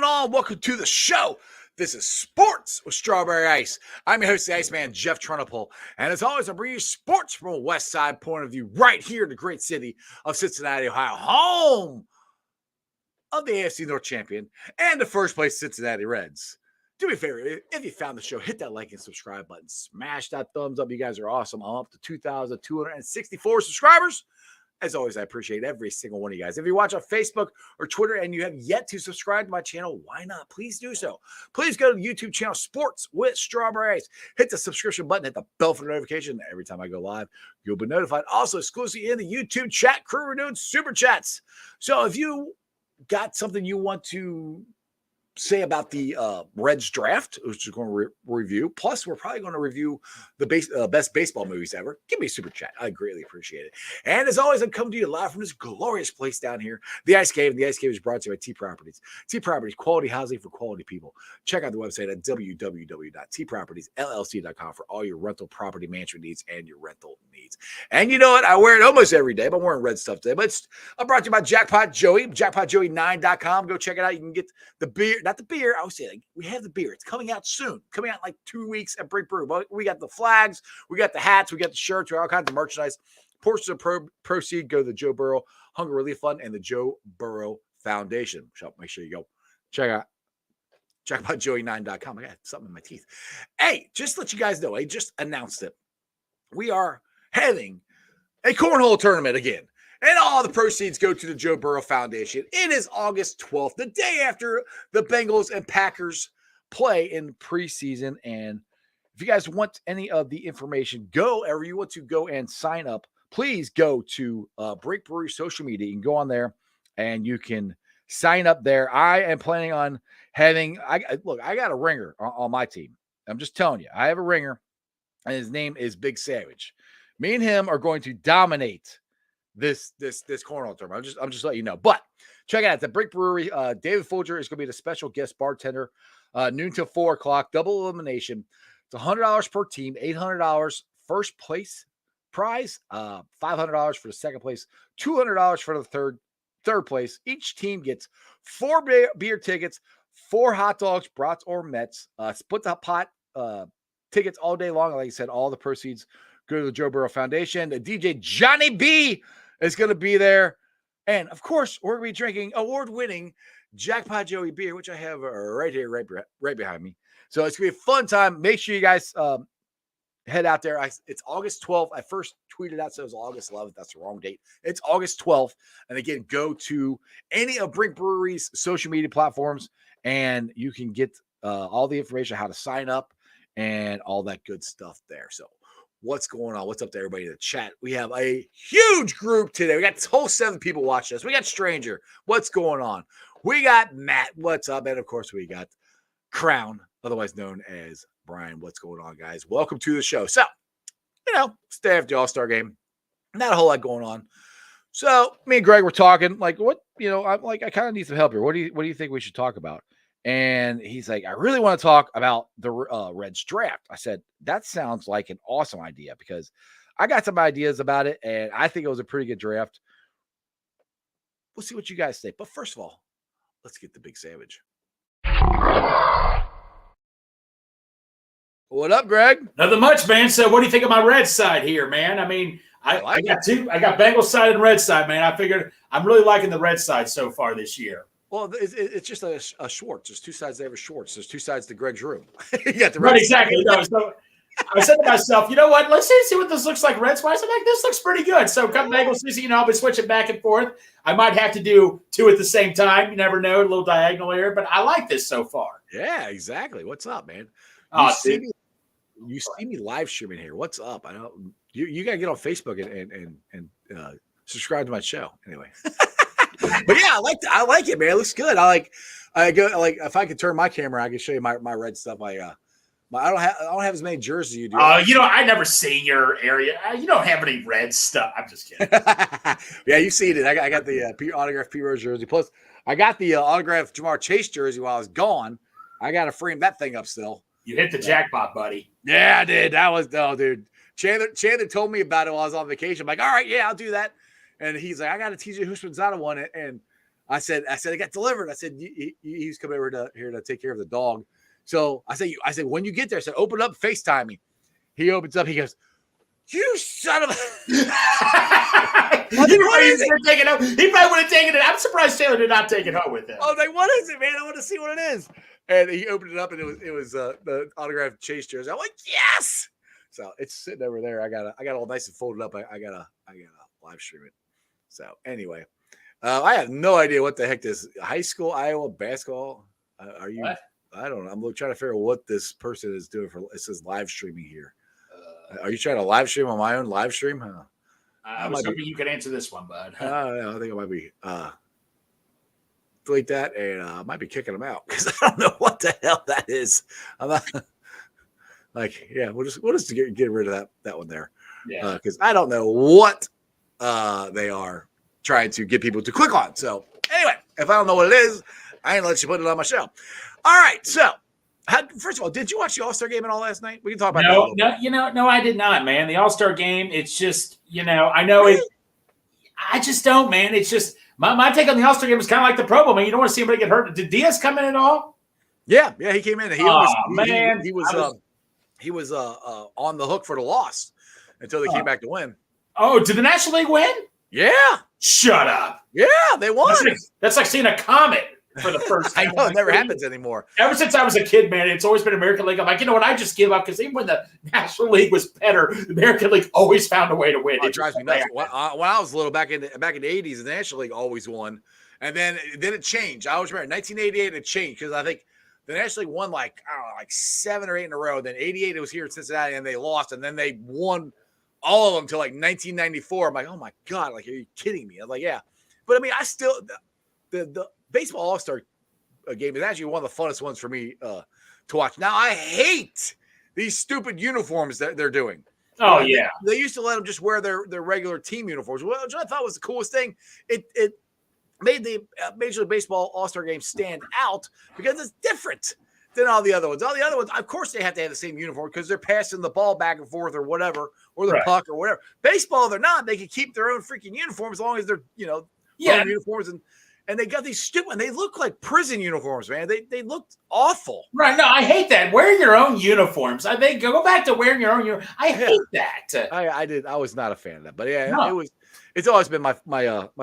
going on? Welcome to the show. This is Sports with Strawberry Ice. I'm your host, the Iceman, Jeff Trunapole. And as always, I bring you sports from a West Side point of view right here in the great city of Cincinnati, Ohio, home of the AFC North champion and the first place Cincinnati Reds. Do me a favor, if you found the show, hit that like and subscribe button. Smash that thumbs up. You guys are awesome. I'm up to 2,264 subscribers. As always, I appreciate every single one of you guys. If you watch on Facebook or Twitter and you have yet to subscribe to my channel, why not? Please do so. Please go to the YouTube channel, Sports with Strawberry Ice. Hit the subscription button, hit the bell for notification. Every time I go live, you'll be notified. Also, exclusively in the YouTube chat crew, we're doing super chats. So if you got something you want to say about the Reds draft, which is going to review. Plus, we're probably going to review the best baseball movies ever. Give me a super chat. I greatly appreciate it. And as always, I'm coming to you live from this glorious place down here, the Ice Cave. And the Ice Cave is brought to you by T Properties. T Properties, quality housing for quality people. Check out the website at www.tpropertiesllc.com for all your rental property management needs and your rental needs. And you know what? I wear it almost every day, but I'm wearing red stuff today. But I'm brought to you by Jackpot Joey, jackpotjoey9.com. Go check it out. You can get the beer. Not the beer. I would say, like, we have the beer. It's coming out soon. Coming out in like 2 weeks at Break Brew. But we got the flags, we got the hats, we got the shirts, we got all kinds of merchandise. Portions of proceed go to the Joe Burrow Hunger Relief Fund and the Joe Burrow Foundation. So make sure you go check out jackpotjoey9.com. I got something in my teeth. Hey, just to let you guys know, I just announced it. We are having a cornhole tournament again. And all the proceeds go to the Joe Burrow Foundation. It is August 12th, the day after the Bengals and Packers play in preseason. And if you guys want any of the information, or you want to go and sign up, please go to Break Brewery social media. You can go on there and you can sign up there. I am planning on having, I got a ringer on my team. I'm just telling you, I have a ringer and his name is Big Savage. Me and him are going to dominate this cornhole tournament. I'm just letting you know. But check it out. The Brick Brewery, David Folger is going to be the special guest bartender, noon till 4 o'clock, double elimination. It's $100 per team, $800 first place prize, $500 for the second place, $200 for the third place. Each team gets 4 beer tickets, 4 hot dogs, brats or Mets, split the pot tickets all day long. Like I said, all the proceeds go to the Joe Burrow Foundation. The DJ Johnny B is going to be there. And, of course, we're going to be drinking award-winning Jackpot Joey beer, which I have right here, right behind me. So it's going to be a fun time. Make sure you guys head out there. It's August 12th. I first tweeted out, so it was August 11th. That's the wrong date. It's August 12th. And, again, go to any of Brink Brewery's social media platforms, and you can get all the information, how to sign up, and all that good stuff there. So, what's going on? What's up to everybody in the chat? We have a huge group today. We got this whole 7 people watching us. We got Stranger. What's going on? We got Matt. What's up? And, of course, we got Crown, otherwise known as Brian. What's going on, guys? Welcome to the show. So, stay after the All-Star game. Not a whole lot going on. So, me and Greg were talking, like, what, I'm like, I kind of need some help here. What do you think we should talk about? And he's like, I really want to talk about the Reds draft. I said, that sounds like an awesome idea because I got some ideas about it, and I think it was a pretty good draft. We'll see what you guys say. But first of all, let's get the Big Savage. What up, Greg? Nothing much, man. So what do you think of my Reds side here, man? I mean, I got two. I got Bengals side and Red side, man. I figured I'm really liking the Red side so far this year. Well, it's just a Schwartz. There's 2 sides to every Schwartz. There's 2 sides to Greg's room. You got the right, exactly. No, so I said to myself, you know what? Let's see what this looks like Reds-wise. I'm like, this looks pretty good. So come Bengals season, I'll be switching back and forth. I might have to do 2 at the same time. You never know, a little diagonal here, but I like this so far. Yeah, exactly. What's up, man? You see me live streaming here. What's up? I don't. You gotta get on Facebook and subscribe to my show. Anyway. But yeah, I like it, man. It looks good. If I could turn my camera, I can show you my red stuff. I don't have as many jerseys as you do. I never seen your area. You don't have any red stuff. I'm just kidding. Yeah, you've seen it. I got the autographed P Rose jersey. Plus, I got the autographed Jamar Chase jersey while I was gone. I got to frame that thing up still. You hit the jackpot, buddy. Yeah, I did. Dude. Chandler told me about it while I was on vacation. I'm like, all right, yeah, I'll do that. And he's like, I got a TJ Houshmandzadeh one. And I said, it got delivered. I said, he's coming over here to take care of the dog. So I said, when you get there, I said, open up, FaceTime me. He opens up. He goes, you son of a. He probably would have taken it. I'm surprised Taylor did not take it home with him. I was like, what is it, man? I want to see what it is. And he opened it up, and it was the autographed Chase jersey. I'm like, yes. So it's sitting over there. I got it all nice and folded up. I gotta live stream it. So anyway, I have no idea what the heck this high school Iowa basketball. Are you? What? I don't know. I'm trying to figure out what this person is doing for. It says live streaming here. Are you trying to live stream on my own live stream? I was hoping you could answer this one, bud. I think it might be delete that, and I might be kicking them out because I don't know what the hell that is. I'm not like, yeah, we'll just get rid of that one there. Yeah, because I don't know what they are trying to get people to click on. So anyway, if I don't know what it is, I ain't gonna let you put it on my show. All right, so. First of all, did you watch the All-Star game at all last night? We can talk about that. No, I did not, man. The All-Star game, it's just, I know it. I just don't, man. It's just my take on the All-Star game is kind of like the Pro Bowl, man. You don't want to see anybody get hurt. Did Diaz come in at all? Yeah, he came in. He was on the hook for the loss until they came back to win. Oh, did the National League win? Yeah. Shut up. Yeah, they won. That's like seeing a comet. For the first time. I know it never happens anymore. Ever since I was a kid, man, it's always been American League. I'm like, you know what? I just give up because even when the National League was better, the American League always found a way to win. It drives me nuts. When I was little, back in the 80s, the National League always won, and then it changed. I always remember 1988 it changed because I think the National League won like 7 or 8 in a row. Then 88 it was here in Cincinnati and they lost, and then they won all of them until like 1994. I'm like, oh my god, like are you kidding me? I'm like, yeah, but I mean, I still the baseball All-Star game is actually one of the funnest ones for me to watch. Now, I hate these stupid uniforms that they're doing. Oh, yeah. They used to let them just wear their regular team uniforms, which I thought was the coolest thing. It made the Major League Baseball All-Star game stand out because it's different than all the other ones. All the other ones, of course, they have to have the same uniform because they're passing the ball back and forth or whatever, or the puck or whatever. Baseball, they're not. They can keep their own freaking uniform as long as they're, uniforms and they got these stupid, and they look like prison uniforms, man. They looked awful. Right. No, I hate that. Wearing your own uniforms. I think go back to wearing your own uniform. I hate that. I was not a fan of that. But yeah, it's always been my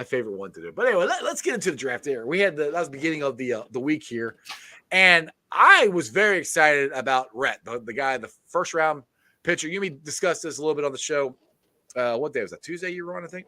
favorite one to do. But anyway, let's get into the draft here. That was the beginning of the week here. And I was very excited about Rhett, the guy, the first round pitcher. You discussed this a little bit on the show. What day was that? Tuesday you were on, I think.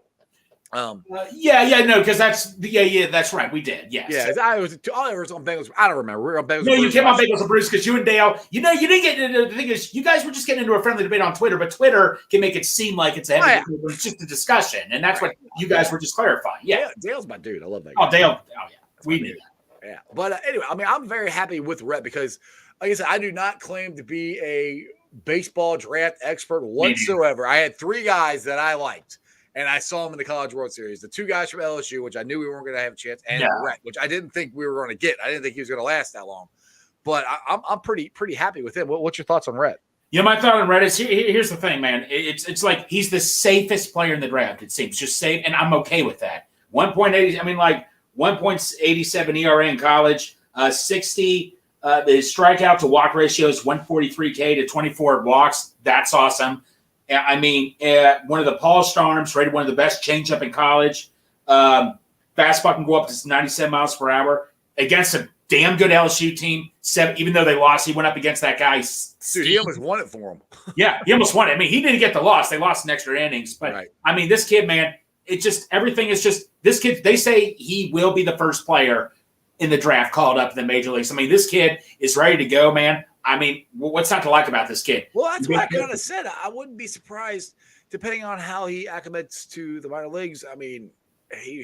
Because that's right. We did. Yes. Yeah, I was on Bengals. I don't remember. We were on Bengals. No, you came on Bengals and Bruce because you and Dale. You didn't get into the thing is you guys were just getting into a friendly debate on Twitter, but Twitter can make it seem like it's a heavy debate, but it's just a discussion, and that's what you guys were just clarifying. Yeah, Dale's my dude. I love that. Oh, Dale. Oh, yeah. We knew that. Yeah, but anyway, I mean, I'm very happy with Rhett because, like I said, I do not claim to be a baseball draft expert whatsoever. I had 3 guys that I liked. And I saw him in the College World Series. The 2 guys from LSU, which I knew we weren't going to have a chance, and Rhett, which I didn't think we were going to get. I didn't think he was going to last that long. But I'm pretty happy with him. What's your thoughts on Rhett? My thought on Rhett is here's the thing, man. It's like he's the safest player in the draft. It seems just safe, and I'm okay with that. 1.80. I mean, like 1.87 ERA in college. 60. His strikeout to walk ratio is 143K to 24 walks. That's awesome. I mean, one of the polished arms, rated one of the best changeup in college. Fastball can go up to 97 miles per hour against a damn good LSU team. Even though they lost, he went up against that guy. Dude, he almost won it for him. Yeah, he almost won it. I mean, he didn't get the loss. They lost in extra innings. But, I mean, this kid, man, everything is just – this kid, they say he will be the first player in the draft called up in the major leagues. I mean, this kid is ready to go, man. I mean, what's not to like about this kid? Well, that's what I kind of said. I wouldn't be surprised, depending on how he acclimates to the minor leagues. I mean,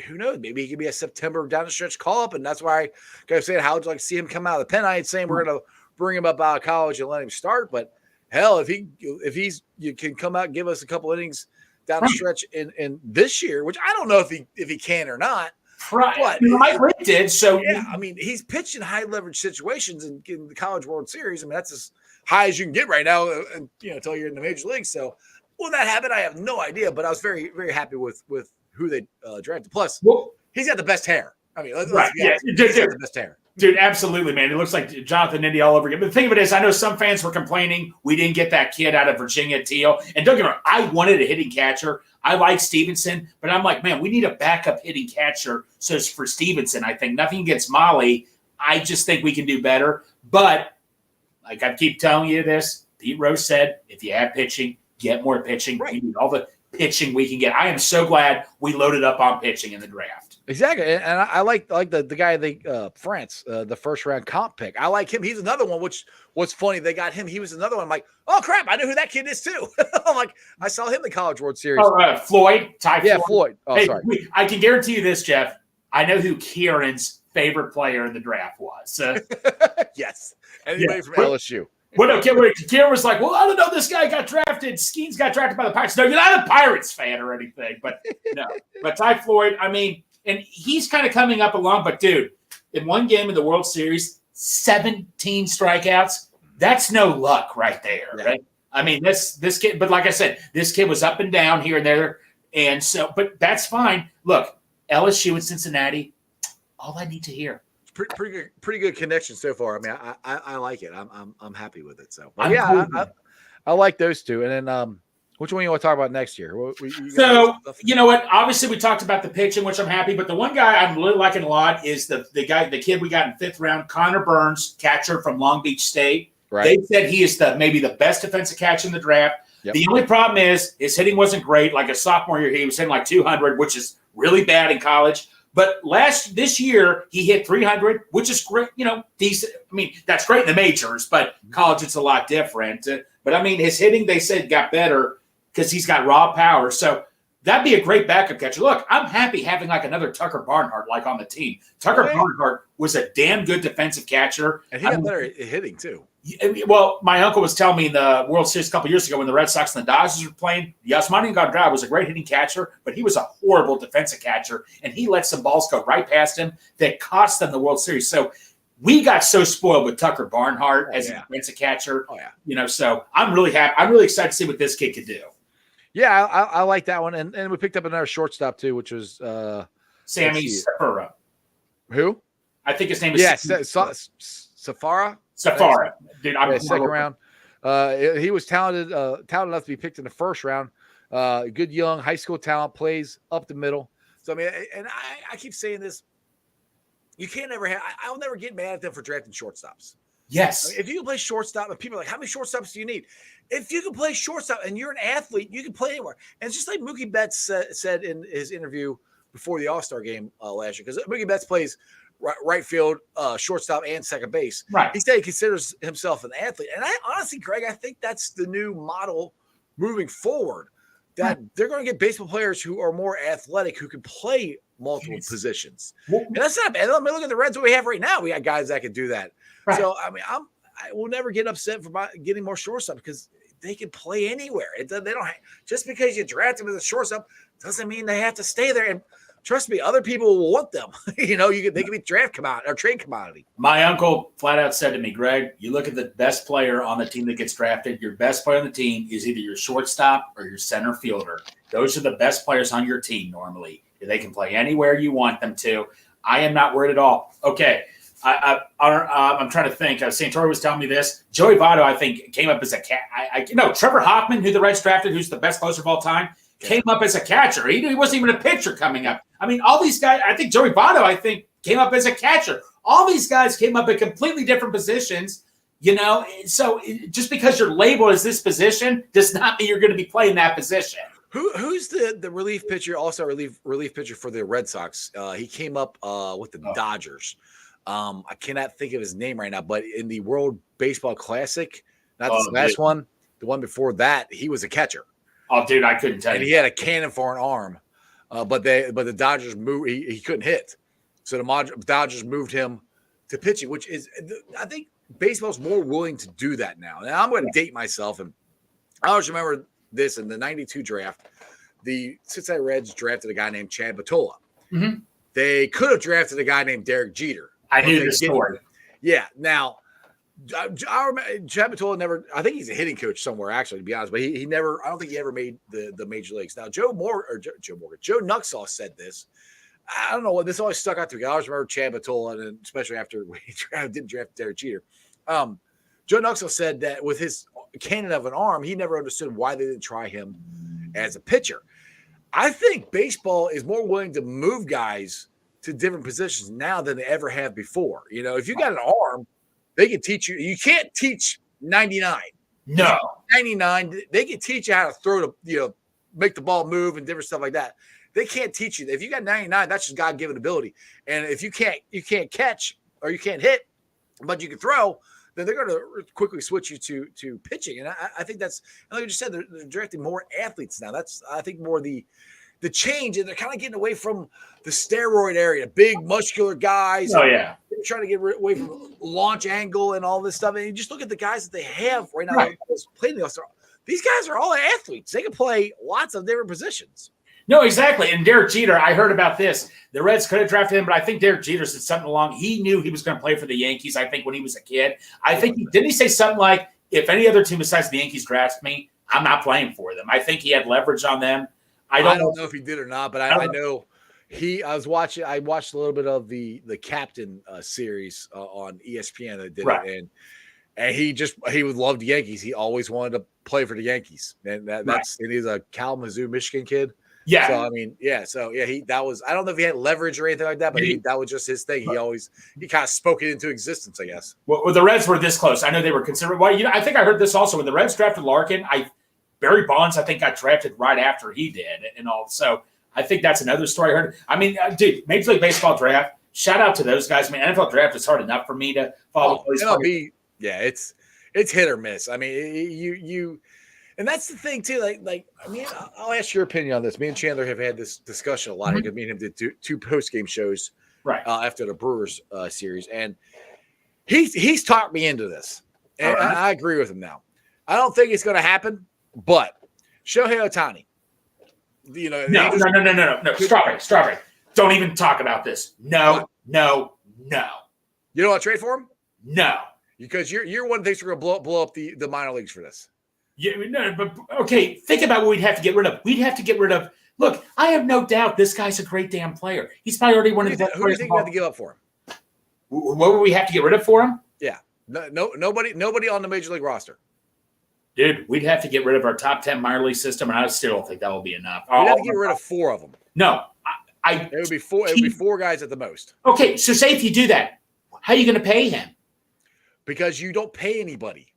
who knows? Maybe he could be a September down the stretch call up, and that's why I kind of said, how would you like to see him come out of the pen? I ain't saying we're going to bring him up out of college and let him start, but hell, if you can come out and give us a couple innings down the stretch in this year, which I don't know if he can or not. Right. But Mike Rick did. So yeah, I mean, he's pitched in high leverage situations in the College World Series. I mean, that's as high as you can get right now, until you're in the major leagues. So will that happen? I have no idea. But I was very, very happy with who they drafted. Plus, he's got the best hair. I mean, let's Right. be Yeah. honest. He's the best hair. Dude, absolutely, man. It looks like Jonathan Indy all over again. But the thing of it is, I know some fans were complaining we didn't get that kid out of Virginia, Teal. And don't get me wrong, I wanted a hitting catcher. I like Stevenson, but I'm like, man, we need a backup hitting catcher. So it's for Stevenson, I think. Nothing against Molly. I just think we can do better. But like I keep telling you this, Pete Rose said, if you have pitching, get more pitching. Right. We need all the pitching we can get. I am so glad we loaded up on pitching in the draft. Exactly, and I like the guy France, the first round comp pick. I like him. He's another one. What's funny, they got him. He was another one. I'm like, oh crap, I know who that kid is too. I'm like, I saw him in the College World Series. Oh, Floyd, Ty. Yeah, Floyd. Floyd. Oh, Hey, sorry. I can guarantee you this, Jeff. I know who Kieran's favorite player in the draft was. Yes, anybody Yeah. from LSU. Well, Kieran was like, well, I don't know. This guy got drafted. Skeens got drafted by the Pirates. No, you're not a Pirates fan or anything, but no. But Ty Floyd, I mean, and he's kind of coming up along. But dude, in one game in the World Series, 17 strikeouts. That's no luck right there, Yeah. right? I mean, this kid. But like I said, this kid was up and down here and there, and so. But that's fine. Look, LSU and Cincinnati. All I need to hear. Pretty good connection so far. I mean, I like it. I'm happy with it. So, but yeah, I like those two. And then which one you want to talk about next year? So you know what? Obviously, we talked about the pitching, which I'm happy. But the one guy I'm really liking a lot is the kid we got in 5th round, Connor Burns, catcher from Long Beach State. Right. They said he is maybe the best defensive catcher in the draft. Yep. The only problem is his hitting wasn't great. Like a sophomore year, he was hitting like 200, which is really bad in college. But this year he hit 300, which is great. You know, decent. I mean, that's great in the majors, but college it's a lot different. But I mean, his hitting they said got better because he's got raw power. So that'd be a great backup catcher. Look, I'm happy having like another Tucker Barnhart like on the team. Tucker Barnhart was a damn good defensive catcher, and he got better at hitting too. Well, my uncle was telling me in the World Series a couple years ago when the Red Sox and the Dodgers were playing, Yasmani Grandal was a great hitting catcher, but he was a horrible defensive catcher, and he let some balls go right past him that cost them the World Series. So we got so spoiled with Tucker Barnhart as a defensive catcher. Oh, yeah. You know, so I'm really happy. I'm really excited to see what this kid could do. Yeah, I like that one. And we picked up another shortstop too, which was Sammy Safara. Who? I think his name is Safara. Safara. Dude, I'm second round. He was talented enough to be picked in the first round. Good young high school talent, plays up the middle. So I mean, and I keep saying this. You can't ever have. I'll never get mad at them for drafting shortstops. Yes. I mean, if you can play shortstop, and people are like, how many shortstops do you need? If you can play shortstop and you're an athlete, you can play anywhere. And it's just like Mookie Betts said in his interview before the All-Star game last year, because Mookie Betts plays right field, shortstop, and second base. Right. He said he considers himself an athlete. And I honestly, Greg, I think that's the new model moving forward, that they're going to get baseball players who are more athletic, who can play multiple positions. And that's not bad. I mean, look at the Reds that we have right now. We got guys that can do that. Right. So, I mean, I will never get upset for getting more shortstop because they can play anywhere. They don't just because you draft them as a shortstop doesn't mean they have to stay there. And trust me, other people will want them. You know, they can be draft commodity or trade commodity. My uncle flat out said to me, Greg, you look at the best player on the team that gets drafted. Your best player on the team is either your shortstop or your center fielder. Those are the best players on your team normally. They can play anywhere you want them to. I am not worried at all. Okay. I'm trying to think. Santori was telling me this. Joey Votto, I think, came up as a cat. No, Trevor Hoffman, who the Reds drafted, who's the best closer of all time, came up as a catcher. He wasn't even a pitcher coming up. I mean, all these guys, I think Joey Votto, came up as a catcher. All these guys came up at completely different positions, you know. So just because you're labeled as this position does not mean you're going to be playing that position. Who's the relief pitcher, also relief pitcher for the Red Sox? He came up with the Dodgers. I cannot think of his name right now, but in the World Baseball Classic, not this last one, the one before that, he was a catcher. Oh, dude, I couldn't tell you. And he had a cannon for an arm, but the Dodgers moved. He couldn't hit, so the Dodgers moved him to pitching, which is, I think, baseball's more willing to do that now. Now I'm going to date myself, and I always remember this in the '92 draft. The Cincinnati Reds drafted a guy named Chad Batola. Mm-hmm. They could have drafted a guy named Derek Jeter. I knew the story. Yeah. Now, I remember Chad Batola never. I think he's a hitting coach somewhere, actually, to be honest. But he never. I don't think he ever made the major leagues. Now, Joe Nuxall said this. I don't know what this always stuck out to me. I always remember Chad Batola, and especially after we didn't draft Derek Jeter. Joe Nuxhall said that with his cannon of an arm, he never understood why they didn't try him as a pitcher. I think baseball is more willing to move guys to different positions now than they ever have before. You know, if you got an arm, they can teach you. You can't teach 99. No. 99, they can teach you how to throw the, make the ball move and different stuff like that. They can't teach you. If you got 99, that's just God-given ability. And if you can't catch or you can't hit, but you can throw, then they're going to quickly switch you to pitching. And I think that's, like you just said, they're directing more athletes now. That's, I think, more the change. And they're kind of getting away from the steroid area, big muscular guys. Oh, yeah. They're trying to get away from launch angle and all this stuff. And you just look at the guys that they have right now. Right. Playing these guys are all athletes. They can play lots of different positions. No, exactly. And Derek Jeter, I heard about this. The Reds could have drafted him, but I think Derek Jeter said something along. He knew he was going to play for the Yankees, I think, when he was a kid. I think didn't he say something like, if any other team besides the Yankees drafts me, I'm not playing for them. I think he had leverage on them. I don't know if he did or not, but I know I watched a little bit of the Captain series on ESPN that did it, and he would love the Yankees. He always wanted to play for the Yankees, and and he's a Kalamazoo, Michigan kid. Yeah. So I mean, that was, I don't know if he had leverage or anything like that, but that was just his thing. He kind of spoke it into existence, I guess. Well, the Reds were this close. I know they were considered. Well, I think I heard this also when the Reds drafted Larkin. Barry Bonds, I think, got drafted right after he did, and all. So I think that's another story I heard. I mean, dude, Major League Baseball draft. Shout out to those guys. I mean, NFL draft is hard enough for me to follow. MLB, it's hit or miss. I mean, you. And that's the thing too. Like I mean, I'll ask your opinion on this. Me and Chandler have had this discussion a lot because me and him did two post-game shows after the Brewers series, and he's talked me into this, and I agree with him now. I don't think it's going to happen, but Shohei Ohtani, no, strawberry. Don't even talk about this. No. You don't want to trade for him? No, because you're one that thinks we're going to blow up the minor leagues for this. Yeah, no, but okay, think about what we'd have to get rid of. We'd have to get rid of. Look, I have no doubt this guy's a great damn player. He's probably already one of the best. Who do you think we have to give up for him? What would we have to get rid of for him? Yeah, nobody on the major league roster. Dude, we'd have to get rid of our top 10 minor league system, and I still don't think that will be enough. We'd have to get rid of 4 of them. No, it would be 4. It would be 4 guys at the most. Okay, so say if you do that, how are you going to pay him? Because you don't pay anybody.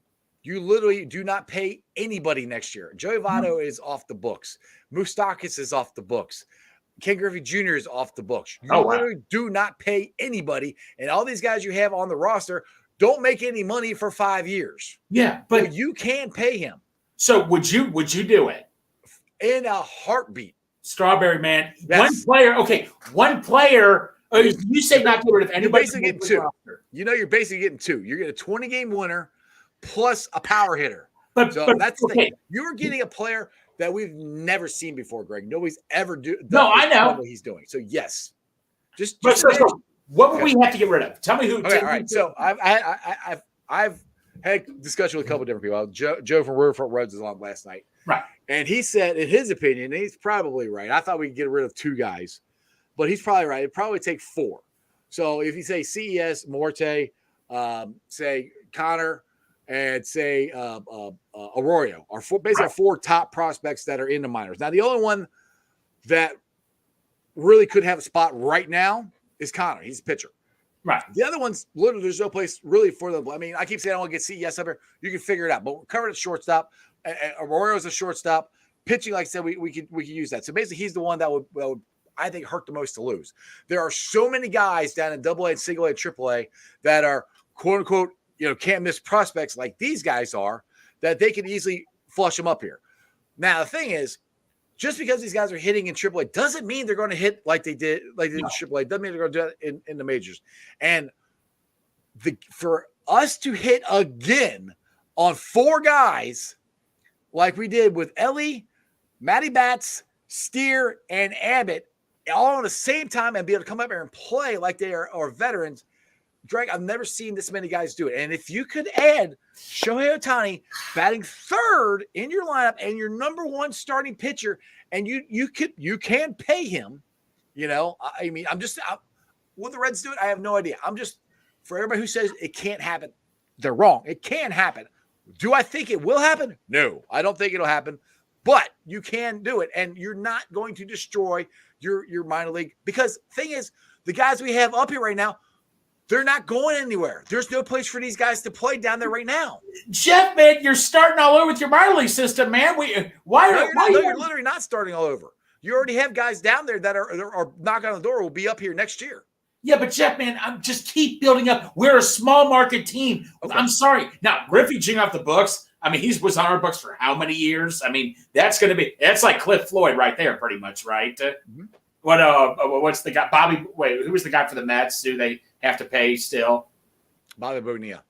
You literally do not pay anybody next year. Joey Votto is off the books. Moustakas is off the books. Ken Griffey Jr. is off the books. You literally do not pay anybody. And all these guys you have on the roster don't make any money for 5 years. Yeah, but so you can pay him. So would you do it? In a heartbeat. Strawberry man. Yes. One player. You say not get rid of anybody. You're basically getting 2. You're basically getting 2. You're getting a 20-game winner plus a power hitter. But that's the thing. You're getting a player that we've never seen before, Greg. Nobody's ever done. No, I know what he's doing. So yes, what would we have to get rid of? Tell me who. Okay, all right. So I've had a discussion with a couple of different people. Joe from Riverfront Reds was on last night, right? And he said, in his opinion, and he's probably right. I thought we could get rid of 2 guys, but he's probably right. It'd probably take 4. So if you say CES, Morte, say Connor, and say Arroyo are basically 4 top prospects that are in the minors. Now, the only one that really could have a spot right now is Connor. He's a pitcher. Right. The other ones, literally, there's no place really for them. I mean, I keep saying I want to get CES up here. You can figure it out. But we're covered at shortstop. Arroyo's a shortstop. Pitching, like I said, we could use that. So basically, he's the one that would I think hurt the most to lose. There are so many guys down in AA and single A and AAA that are quote unquote, can't miss prospects like these guys are, that they can easily flush them up here. Now, the thing is, just because these guys are hitting in AAA doesn't mean they're going to hit like they did in AAA. Doesn't mean they're going to do that in the majors. And for us to hit again on 4 guys like we did with Ellie, Matty Batts, Steer, and Abbott all at the same time and be able to come up here and play like they are veterans, Greg, I've never seen this many guys do it. And if you could add Shohei Ohtani batting 3rd in your lineup and your number 1 starting pitcher, and you can pay him You know, I mean, will the Reds do it? I have no idea. For everybody who says it can't happen, they're wrong. It can happen. Do I think it will happen? No, I don't think it'll happen. But you can do it, and you're not going to destroy your minor league, because thing is, the guys we have up here right now, they're not going anywhere. There's no place for these guys to play down there right now. Jeff, man, you're starting all over with your minor league system, man. You're literally not starting all over. You already have guys down there that are knocking on the door, will be up here next year. Yeah, but Jeff, man, I'm just keep building up. We're a small market team. Okay. I'm sorry. Now, Griffey Jing off the books. I mean, he was on our books for how many years? I mean, that's like Cliff Floyd right there, pretty much, right? Mm-hmm. What's the guy? Who was the guy for the Mets? Do they have to pay still? Bobby Bonilla.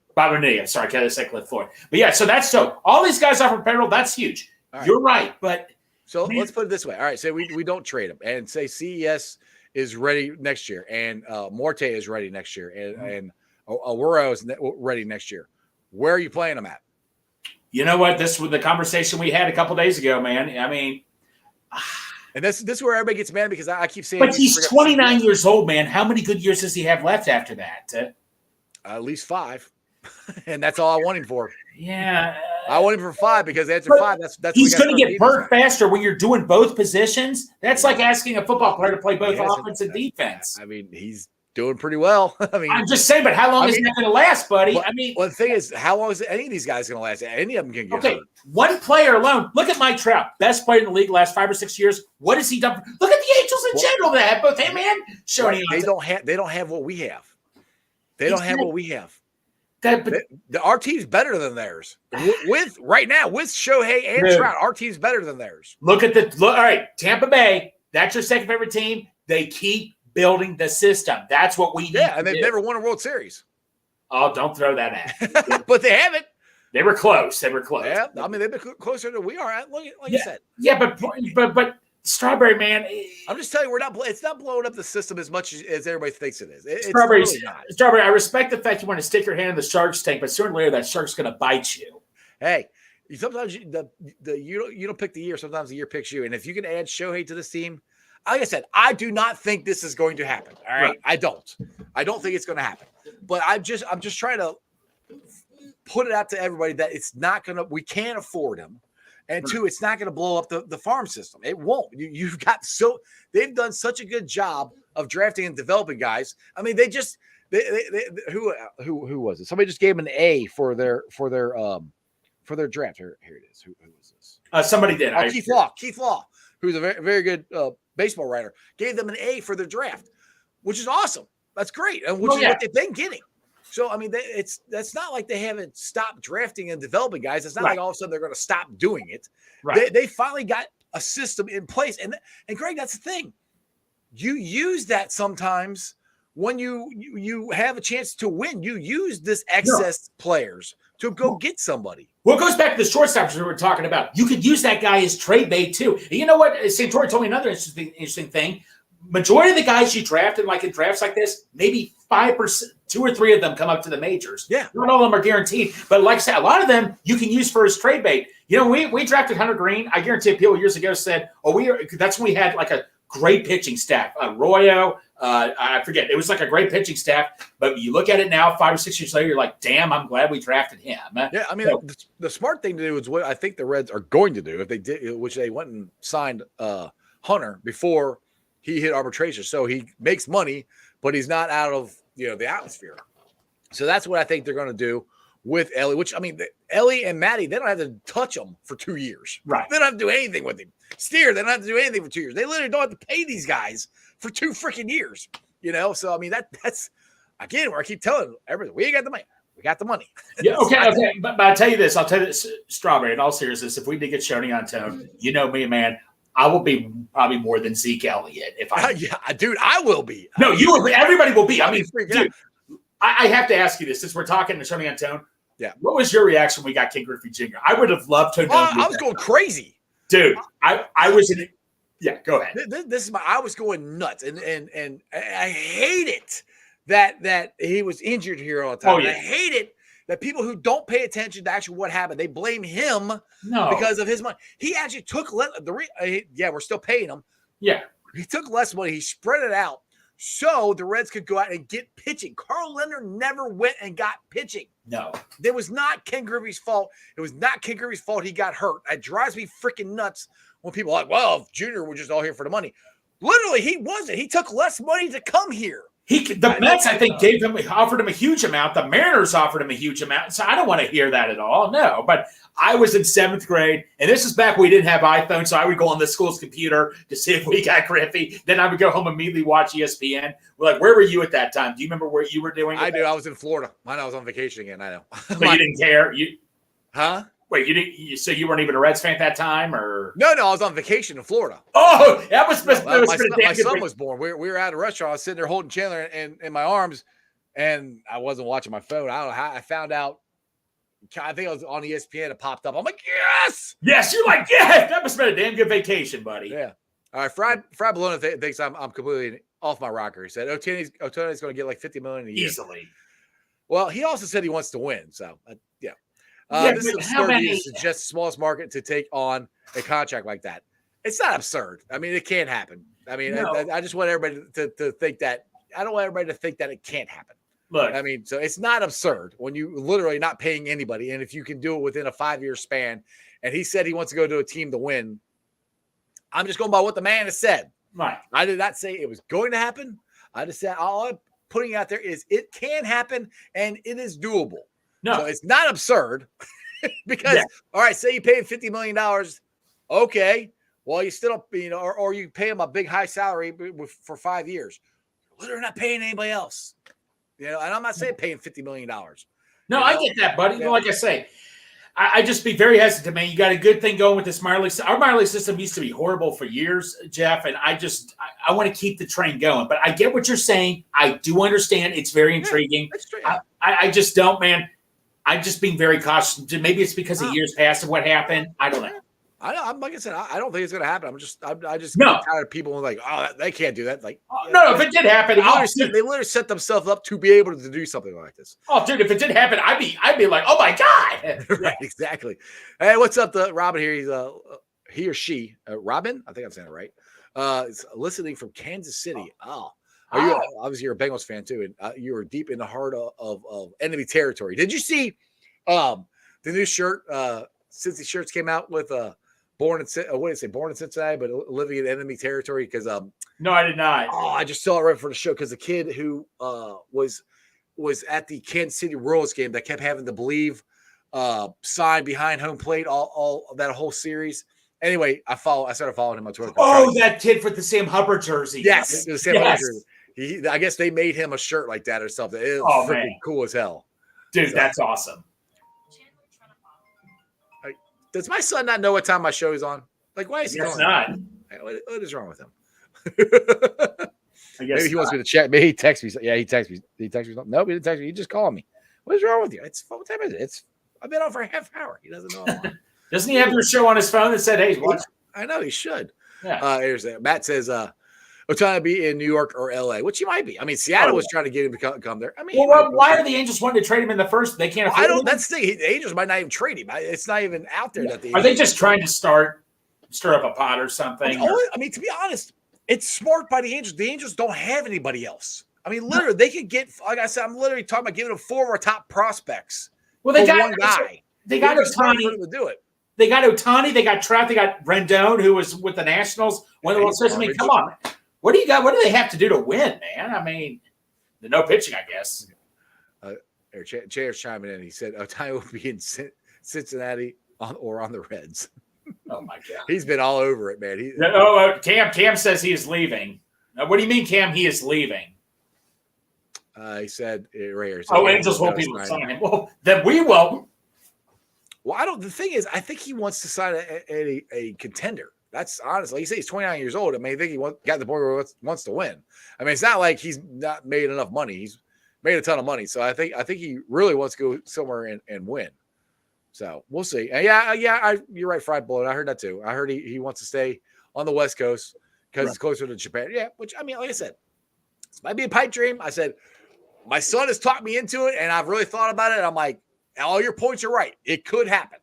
Sorry, can't say Cliff Floyd. But yeah, so all these guys off of payroll, that's huge. Right. You're right, but so let's put it this way. All right, so we don't trade him, and say CES is ready next year, and Morte is ready next year, and Aguero is ready next year. Where are you playing him at? You know what? This was the conversation we had a couple days ago, man. I mean, and this is where everybody gets mad, because I keep saying. But he's 29 years old, man. How many good years does he have left after that? At least 5, and that's all I want him for. Yeah, I want him for 5, because after 5, that's he's going to get hurt faster when you're doing both positions. That's like asking a football player to play both offense and defense. I mean, he's doing pretty well. I mean, I'm just saying, but how long is that going to last, buddy? The thing is, how long is any of these guys going to last? Any of them can get hurt. One player alone. Look at Mike Trout, best player in the league the last 5 or 6 years. What has he done? Look at the Angels in general. That have both him and Shoney. They don't have what we have. They don't have what we have. Our team's better than theirs. With Shohei and Trout, our team's better than theirs. All right, Tampa Bay. That's your second favorite team. They keep building the system. That's what we need. Yeah, and they've never won a World Series. Oh, don't throw that at. But they haven't. They were close. Yeah, I mean, they've been closer than we are. Like you said. Yeah, but Strawberry, man. I'm just telling you, it's not blowing up the system as much as everybody thinks it is. Strawberry, I respect the fact you want to stick your hand in the shark's tank, but sooner or later that shark's going to bite you. Hey, sometimes you don't pick the year. Sometimes the year picks you. And if you can add Shohei to this team, like I said, I do not think this is going to happen. All right, I don't think it's going to happen. But I'm just trying to put it out to everybody that it's not going to. We can't afford him. And 2, it's not going to blow up the farm system. It won't. They've done such a good job of drafting and developing guys. I mean, who was it? Somebody just gave them an A for their draft. Here it is. Who was this? Somebody did. Keith Law, who's a very, very good baseball writer, gave them an A for their draft, which is awesome. That's great, and which is what they've been getting. So, I mean, that's not like they haven't stopped drafting and developing guys. It's not like all of a sudden they're going to stop doing it. Right. They finally got a system in place. And Greg, that's the thing. You use that sometimes when you have a chance to win. You use this excess players to go get somebody. Well, it goes back to the shortstops we were talking about. You could use that guy as trade bait, too. And you know what? Santori told me another interesting thing. Majority of the guys you drafted, like in drafts like this, maybe 5%, 2 or 3 of them come up to the majors. Yeah. Not all of them are guaranteed. But like I said, a lot of them you can use for as trade bait. You know, we drafted Hunter Green. I guarantee people years ago said, that's when we had like a great pitching staff. Arroyo, I forget. It was like a great pitching staff. But you look at it now, 5 or 6 years later, you're like, damn, I'm glad we drafted him. Yeah, I mean, the smart thing to do is what I think the Reds are going to do if they did, which they went and signed Hunter before he hit arbitration. So he makes money, but he's not out of the atmosphere. So that's what I think they're going to do with Ellie, which, I mean, Ellie and Maddie, they don't have to touch him for 2 years. Right. They don't have to do anything with him. Steer, they don't have to do anything for 2 years. They literally don't have to pay these guys for 2 freaking years. So, I mean, that's, again, where I keep telling everybody, we ain't got the money. We got the money. Yeah, okay. But I'll tell you this, Strawberry, in all seriousness, if we did get Shoney on tone, you know me, man, I will be probably more than Zeke Elliott. Dude, I will be. No, you will be. Everybody will be. I mean, dude, I have to ask you this since we're talking to Shoney on tone. Yeah. What was your reaction when we got King Griffey Jr.? I would have loved to know. I was going crazy. Dude, I was in it. Yeah, go ahead. I was going nuts. And I hate it that he was injured here all the time. Oh, yeah. And I hate it that people who don't pay attention to actually what happened, they blame him because of his money. He actually took we're still paying him. Yeah. He took less money. He spread it out so the Reds could go out and get pitching. Carl Leonard never went and got pitching. No. It was not Ken Griffin's fault. It was not Ken Griffin's fault he got hurt. It drives me freaking nuts when people are like, well, if Junior was just all here for the money. Literally, he wasn't. He took less money to come here. The Mets, I think, offered him a huge amount. The Mariners offered him a huge amount. So I don't want to hear that at all. No, but I was in 7th grade, and this is back when we didn't have iPhones, so I would go on the school's computer to see if we got Griffey. Then I would go home and immediately watch ESPN. We're like, where were you at that time? Do you remember what you were doing? I do. I was in Florida. I was on vacation again. I know. But you didn't care? Huh? Wait, you didn't? So you weren't even a Reds fan at that time, or no? I was on vacation in Florida. Oh, that was my son was born. We were at a restaurant. I was sitting there holding Chandler in my arms, and I wasn't watching my phone. I don't know how I found out. I think I was on ESPN. It popped up. I'm like, yes. You're like, yes. That must have been a damn good vacation, buddy. Yeah. All right. Fried Bologna thinks I'm completely off my rocker. He said Ohtani's going to get like $50 million a year easily. Well, he also said he wants to win. So yeah. This is absurd to suggest the smallest market to take on a contract like that. It's not absurd. I mean, it can't happen. I mean, no. I just want everybody to think that. I don't want everybody to think that it can't happen. Look, I mean, so it's not absurd when you literally not paying anybody. And if you can do it within a 5-year span, and he said he wants to go to a team to win, I'm just going by what the man has said. Right. I did not say it was going to happen. I just said all I'm putting out there is it can happen and it is doable. No, so it's not absurd because, all right, say you pay him $50 million. Okay. Well, you still, or you pay him a big high salary for 5 years. Literally not paying anybody else. And I'm not saying paying $50 million. No, I get that, buddy. Yeah. Like I say, I just be very hesitant, man. You got a good thing going with this minor league. Our minor league system used to be horrible for years, Jeff, and I want to keep the train going. But I get what you're saying. I do understand. It's very intriguing. I just don't, man. I'm just being very cautious. Maybe it's because of years past of what happened. I don't know. I'm like I said, I don't think it's going to happen. I just no. tired of people like, oh, they can't do that. Like, no, if it did happen, they literally set themselves up to be able to do something like this. Oh, dude, if it did happen, I'd be like, oh my god. Right, exactly. Hey, what's up, Robin here? He's he or she, Robin, I think I'm saying it right. Is listening from Kansas City. Obviously you're a Bengals fan too, and you were deep in the heart of enemy territory. Did you see the new shirt? Cincy shirts came out with born in Cincinnati, but living in enemy territory. Because no, I did not. Oh, I just saw it right for the show because the kid who was at the Kansas City Royals game that kept having to believe sign behind home plate all that whole series. Anyway, I started following him on Twitter. Oh, that kid with the Sam Hubbard jersey. Yes, the Sam Hubbard jersey. I guess they made him a shirt like that or something. It was freaking cool as hell. Dude, that's awesome. Does my son not know what time my show is on? Like, why is he going? Not. What is wrong with him? Maybe he wants me to check. Maybe he texts me. Yeah, he texts me. He texts me. No, he didn't text me. He just called me. What is wrong with you? What time is it? I've been on for a half hour. He doesn't know. Doesn't he have your show on his phone that said, "Hey, watch"? I know he should. Yeah. Here's that. Matt says, trying to be in New York or LA, which he might be. I mean, Seattle was trying to get him to come there. I mean, why are the Angels wanting to trade him in the first? They can't. I don't. That's the thing. The Angels might not even trade him. It's not even out there. That are they just trying to stir up a pot or something? I mean, to be honest, it's smart by the Angels. The Angels don't have anybody else. I mean, literally, they could get. Like I said, I'm literally talking about giving them 4 of our top prospects. Well, they got one guy. They got Ohtani to do it. They got Ohtani. They got Trout. They got Rendon, who was with the Nationals. One of the World Series. I mean, come on. What do you got? What do they have to do to win, man? I mean, no pitching, I guess. Chair's chiming in. He said Ohtani will be in Cincinnati or on the Reds. Oh my god, he's been all over it, man. Cam says he is leaving. What do you mean, Cam? He is leaving. He said right here. Angels won't be able to sign him. Well, then we will. Well, the thing is, I think he wants to sign a contender. That's honestly, he says he's 29 years old. I mean, I think he got the boy where he wants to win. I mean, it's not like he's not made enough money. He's made a ton of money. So I think he really wants to go somewhere and win. So we'll see. And you're right, Fried Bullet. I heard that too. I heard he wants to stay on the West Coast because it's closer to Japan. Yeah, which I mean, like I said, this might be a pipe dream. I said, my son has talked me into it, and I've really thought about it. And I'm like, all your points are right. It could happen.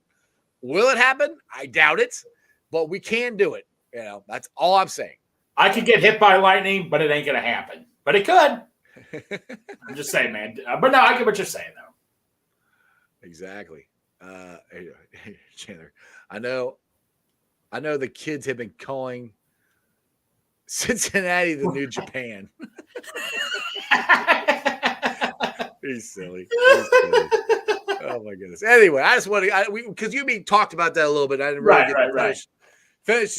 Will it happen? I doubt it. But we can do it. That's all I'm saying. I could get hit by lightning, but it ain't going to happen. But it could. I'm just saying, man. But no, I get what you're saying, though. Exactly. Chandler, I know the kids have been calling Cincinnati the new Japan. He's silly. Oh my goodness. Anyway, I just want to because you talked about that a little bit. I didn't really get to finish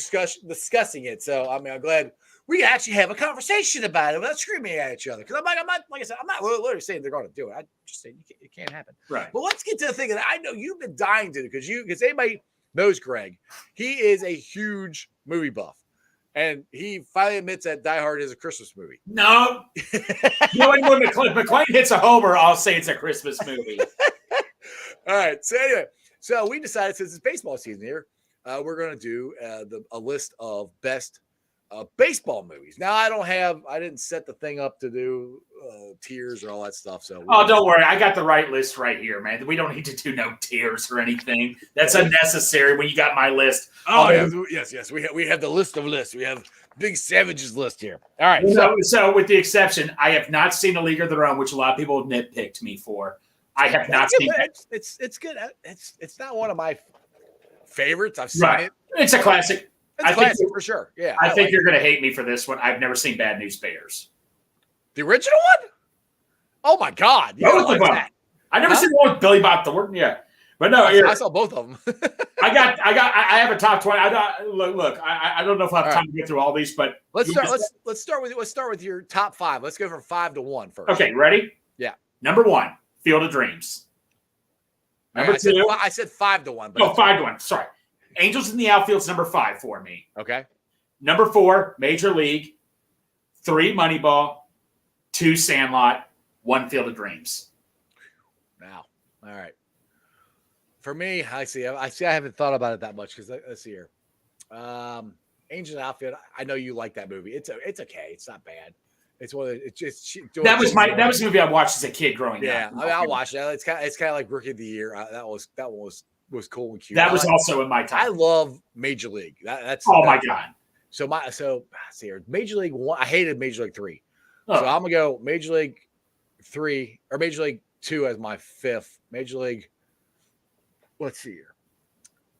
discussing it. So I mean, I'm glad we actually have a conversation about it without screaming at each other. Because I'm not like I said, I'm not literally saying they're going to do it. I just saying it can't happen. Right. But let's get to the thing that I know you've been dying to do because anybody knows Greg, he is a huge movie buff. And he finally admits that Die Hard is a Christmas movie. No. When McClane hits a homer, I'll say it's a Christmas movie. All right. So anyway, we decided since it's baseball season here, we're going to do a list of best baseball movies. Now, I didn't set the thing up to do tiers or all that stuff. So don't worry. I got the right list right here, man. We don't need to do no tiers or anything. That's unnecessary when you got my list. Oh, yes. We have the list of lists. We have Big Savage's list here. All right. So with the exception, I have not seen A League of Their Own, which a lot of people nitpicked me for. I have not seen it. It's good. It's not one of my favorites. I've seen it. It's a classic. It's a classic for sure. Yeah. I think you're going to hate me for this one. I've never seen Bad News Bears. The original one? Oh my God! Both of them. I never seen the one with Billy Bob Thornton. Yeah, but no, I saw both of them. I have a top 20. Look. I don't know if I have time to get through all these, but let's start with your top 5. Let's go from 5 to 1 first. Okay, ready? Yeah. Number 1, Field of Dreams. Number 2, I said 5 to 1. But 5 to 1. Sorry. Angels in the Outfield's number 5 for me. Okay. Number 4, Major League. 3, Moneyball. 2, Sandlot. 1, Field of Dreams. Now, all right. For me, I haven't thought about it that much because let's see here. Angels in the Outfield. I know you like that movie. It's okay. It's not bad. It's one of the, it's just that was a movie I watched as a kid growing up. Yeah, I'll watch that. It's kind of like Rookie of the Year. That one was cool and cute. That was also in my top. I love Major League. That's my God. So let's see here. Major League 1. I hated Major League 3. Oh. So I'm gonna go Major League 3 or Major League 2 as my 5th. Major League. Let's see here.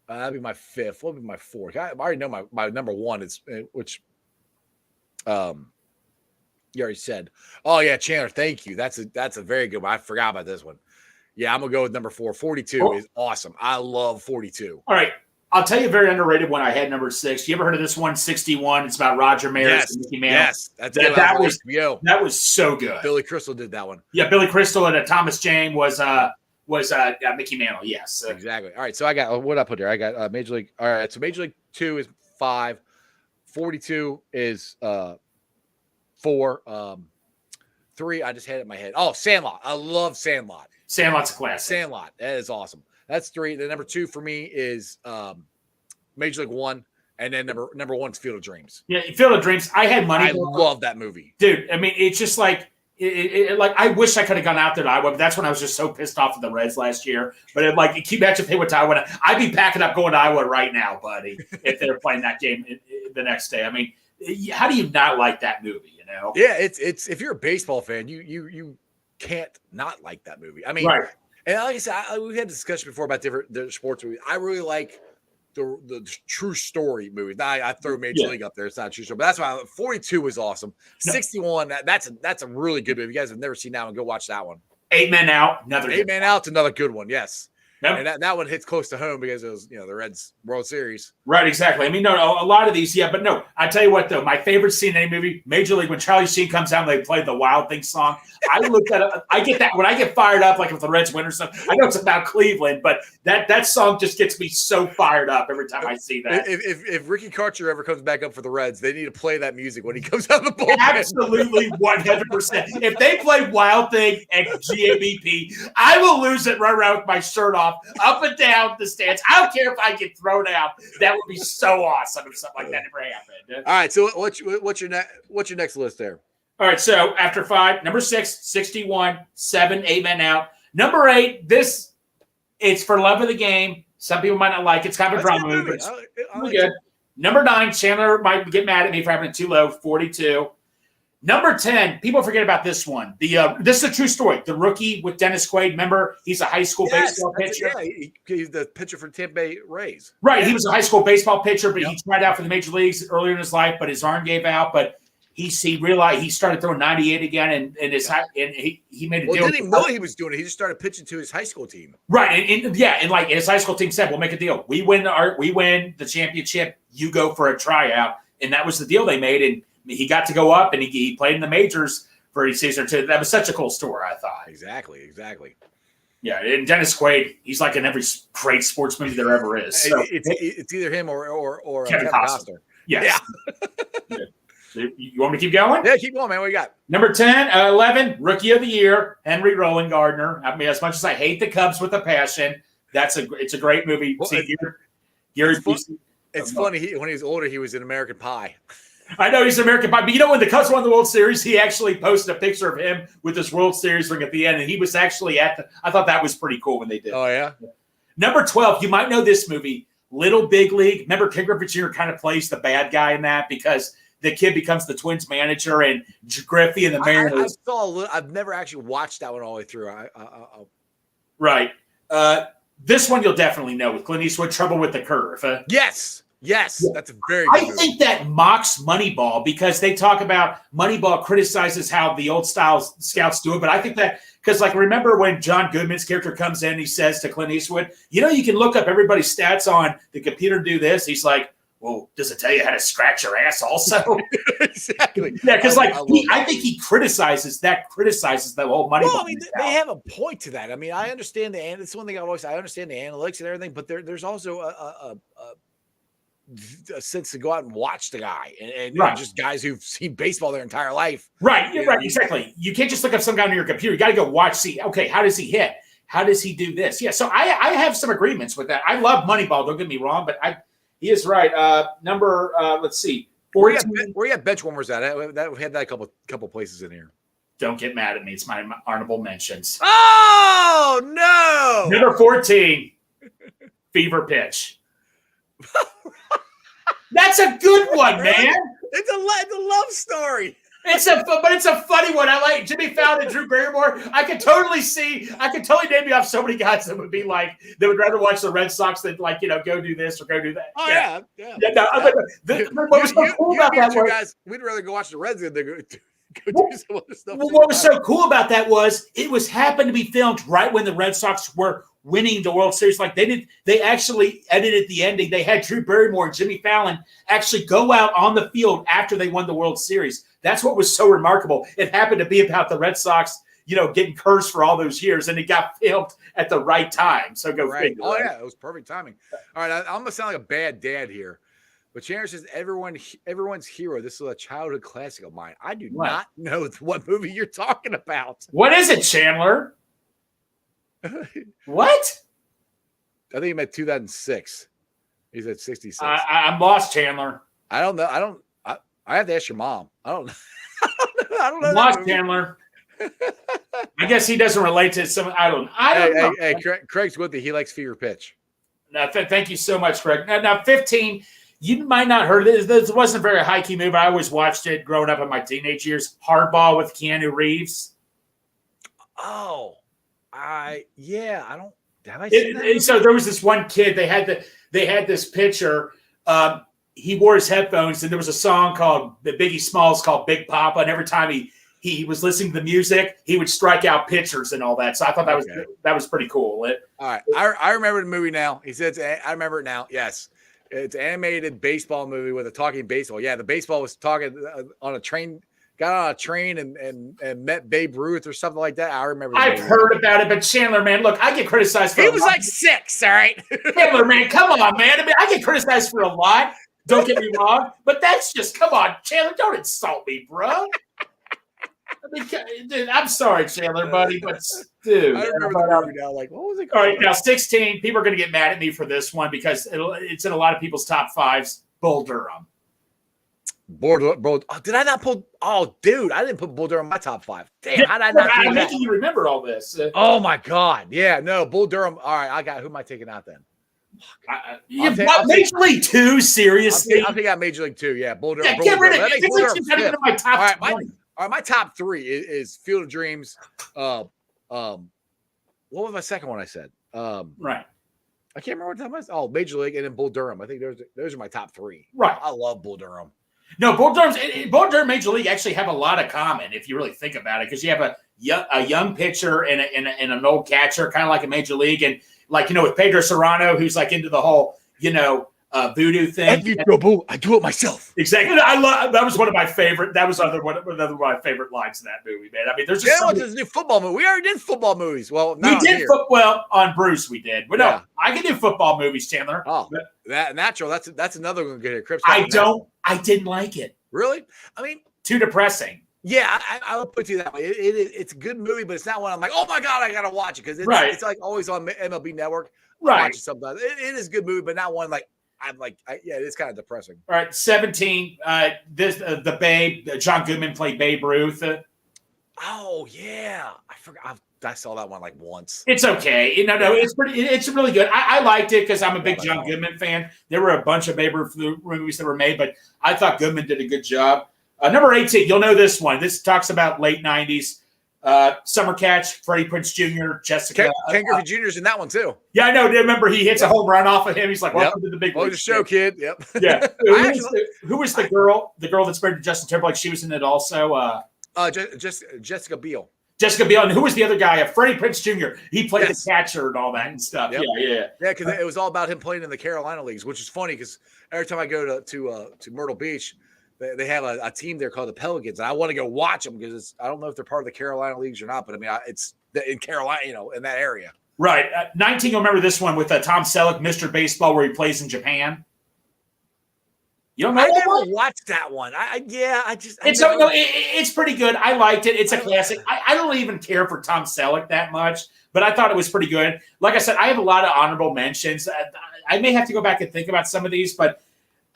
That'd be my 5th. What would be my 4th? I already know my number 1 is which. You already said. Oh yeah, Chandler. Thank you. That's a very good one. I forgot about this one. Yeah, I'm gonna go with number 4. 42 is awesome. I love 42. All right. I'll tell you a very underrated one I had number 6. You ever heard of this one, 61? It's about Roger Maris and Mickey Mantle. Yes, that was so good. Billy Crystal did that one. Yeah, Billy Crystal and Thomas Jane was Mickey Mantle. Yes, exactly. All right, so I got what I put there. I got Major League. All right, so Major League 2 is 5. 42 is 4. 3 I just had it in my head. Oh, Sandlot. I love Sandlot. Sandlot's a classic. Sandlot. That is awesome. That's 3. The number 2 for me is Major League 1, and then number 1 is Field of Dreams. Yeah, Field of Dreams. I had money. I love that movie, dude. I mean, it's just like like I wish I could have gone out there to Iowa, but that's when I was just so pissed off at the Reds last year. But it keep matching pay with Iowa. I'd be packing up going to Iowa right now, buddy, if they were playing that game the next day. I mean, how do you not like that movie? You know? Yeah, it's if you're a baseball fan, you can't not like that movie. I mean. Right. And like I said, we've had a discussion before about different sports movies. I really like the true story movies. Now I throw Major League up there; it's not a true story, but that's why 42 is awesome. 61, that's a really good movie. If you guys have never seen that one, go watch that one. 8 Men Out, another 8 Men Out's another good one. Yes, yep. And that one hits close to home because it was the Reds World Series. Right, exactly. I mean, no, a lot of these, yeah, but no. I tell you what, though, my favorite scene in any movie, Major League, when Charlie Sheen comes out and they play the Wild Thing song. I look at it. I get that when I get fired up, like if the Reds win or something. I know it's about Cleveland, but that song just gets me so fired up every time I see that. If Ricky Karcher ever comes back up for the Reds, they need to play that music when he comes out of the bullpen. Absolutely, 100%. If they play Wild Thing and GABP, I will lose it, run around with my shirt off, up and down the stands. I don't care if I get thrown out. That would be so awesome if something like that ever happened. All right, so what's your next list there? All right, so after 5, number 6, 61, 7, 8 Men Out. Number 8, it's for love of the game. Some people might not like it. It's kind of a drama movie. It's really good. Number 9, Chandler might get mad at me for having it too low, 42. Number 10, people forget about this one. This is a true story. The rookie with Dennis Quaid. Remember, he's a high school baseball pitcher. He's the pitcher for Tampa Bay Rays. Right, he was a high school baseball pitcher, but he tried out for the major leagues earlier in his life, but his arm gave out. But he realized he started throwing 98 again, and he made a deal. Didn't even know he was doing it. He just started pitching to his high school team. Right, and like his high school team said, we'll make a deal. We win the championship. You go for a tryout, and that was the deal they made. And he got to go up, and he played in the majors for a season or two. That was such a cool story, I thought. Exactly. Yeah, and Dennis Quaid, he's like in every great sports movie there ever is. So, it's either him or Kevin Costner. Yes. Yeah. You want me to keep going? Yeah, keep going, man. What you got? Number 11, Rookie of the Year, Henry Rowan Gardner. I mean, as much as I hate the Cubs with a passion, it's a great movie. Well, Gary it's funny. When he was older, he was in American Pie. I know he's an American Pie, but when the Cubs won the World Series, he actually posted a picture of him with his World Series ring at the end, and he was actually I thought that was pretty cool when they did. Oh, yeah? Number 12, you might know this movie, Little Big League. Remember, Ken Griffey Jr. kind of plays the bad guy in that because the kid becomes the Twins manager, and Griffey and the Mariners. I've never actually watched that one all the way through. Right. This one you'll definitely know with Clint Eastwood, Trouble with the Curve. Yes, that's a very good movie. Think that mocks Moneyball because they talk about Moneyball criticizes how the old style scouts do it. But I think that because, like, remember when John Goodman's character comes in, he says to Clint Eastwood, you can look up everybody's stats on the computer and do this. He's like, well, does it tell you how to scratch your ass also? Exactly. Yeah, because I think he criticizes the whole Moneyball. Well, I mean, they have a point to that. I mean, I understand it's one thing I understand the analytics and everything, but there's also a sense to go out and watch the guy and just guys who've seen baseball their entire life. Right. You're right. Exactly. You can't just look up some guy on your computer. You got to go watch, see, okay, how does he hit? How does he do this? Yeah. So I have some agreements with that. I love Moneyball. Don't get me wrong, but he is right. Number, let's see. Where you at Benchwarmers at? We had that a couple places in here. Don't get mad at me. It's my honorable mentions. Oh, no. Number 14, Fever Pitch. That's a good one, man. It's a love story. But it's a funny one. I like Jimmy Fallon and Drew Barrymore. I could totally name you off so many guys that would be like, they would rather watch the Red Sox than go do this or go do that. Oh, yeah. What was so cool about that guys, we'd rather go watch the Reds than go do some other stuff. Well, what was so cool about that was it happened to be filmed right when the Red Sox were winning the World Series. Like they actually edited the ending. They had Drew Barrymore and Jimmy Fallon actually go out on the field after they won the World Series. That's what was so remarkable. It happened to be about the Red Sox, getting cursed for all those years, and it got filmed at the right time. So go figure. Oh, yeah, it was perfect timing. All right, I'm gonna sound like a bad dad here, but Chandler says everyone's hero. This is a childhood classic of mine. I do not know what movie you're talking about. What is it, Chandler? What? I think he meant 2006. He's at 66. I'm lost, Chandler. I don't know. I have to ask your mom. I don't know. I don't know. Lost, Chandler. I guess he doesn't relate to some. I don't know. Hey, Craig's with you. He likes Fever Pitch. Now, thank you so much, Craig. Now 15. You might not heard of this. This wasn't a very high-key movie. I always watched it growing up in my teenage years. Hardball with Keanu Reeves. Oh, I don't. Have I seen that? So there was this one kid. They had this picture. He wore his headphones, and there was a song called Biggie Smalls called Big Papa. And every time he was listening to the music, he would strike out pictures and all that. So I thought that was pretty cool. All right, I remember the movie now. He says, I remember it now. Yes, it's an animated baseball movie with a talking baseball. Yeah, the baseball was talking on a train. Got on a train and met Babe Ruth or something like that. I remember. I've heard about it, but Chandler, man, look, I get criticized for. He was like 6, all right. Chandler, man, come on, man. I mean, I get criticized for a lot. Don't get me wrong, but that's just come on, Chandler. Don't insult me, bro. I mean, dude, I'm sorry, Chandler, buddy, but dude, I remember the movie now. Like, what was it called? All right, now 16. People are going to get mad at me for this one because it's in a lot of people's top 5s. Bull Durham. Bro, did I not pull? Oh, dude, I didn't put Bull Durham in my top 5. Damn, how did I not? I'm making you remember all this. Oh my God, yeah, no, Bull Durham. All right, who am I taking out then? Major League 2, seriously? I think I Major League 2. Yeah, Bull Durham. Yeah, get rid of it. It's not even my top. All right, my top 3 is Field of Dreams. What was my second one? I said. Right. I can't remember what time I was. Oh, Major League and then Bull Durham. I think those are my top 3. Right. I love Bull Durham. No, Bull Durham, Major League actually have a lot of common if you really think about it, because you have a young pitcher and an old catcher, kind of like a Major League, and with Pedro Serrano, who's like into the whole voodoo thing. I do it myself. Exactly. That was one of my favorite. That was another one of my favorite lines in that movie, man. I mean, there's just this new football movie. We already did football movies. Well, we did well on Bruce. We did, but no, I can do football movies, Chandler. Oh, that natural. That's another one. Good Crips. I didn't like it. Really? I mean, too depressing. Yeah, I would put it that way. It's a good movie, but it's not one I'm like, oh my god, I gotta watch it, because it's like always on MLB Network. Right. Watch it sometimes. It is a good movie, but not one like I'm like. It's kind of depressing. All right, 17. The Babe. John Goodman played Babe Ruth. Oh yeah, I forgot. I saw that one like once. It's okay. No, it's pretty. It's really good. I liked it because I'm a big John Goodman fan. There were a bunch of Babe Ruth movies that were made, but I thought Goodman did a good job. Number 18, you'll know this one. This talks about late 90s. Summer Catch, Freddie Prinze Jr., Jessica. Ken Griffey Jr.'s in that one too. Yeah, I know. Remember, he hits a home run off of him. He's like, welcome to the big league. Show, kid. Yep. Yeah. Who was the girl? The girl that's married to Justin Timberlake. She was in it also. Jessica Biel. Jessica Biel. And who was the other guy? Freddie Prinze Jr. He played the catcher and all that and stuff. Yep. Yeah, because it was all about him playing in the Carolina leagues, which is funny because every time I go to Myrtle Beach, they have a team there called the Pelicans, and I want to go watch them because I don't know if they're part of the Carolina leagues or not, but I mean, it's in Carolina, in that area. Right. 19, you'll remember this one with Tom Selleck, Mr. Baseball, where he plays in Japan. You don't know I never watched that one. It's pretty good. I liked it. It's a classic. I don't even care for Tom Selleck that much, but I thought it was pretty good. Like I said, I have a lot of honorable mentions. I may have to go back and think about some of these, but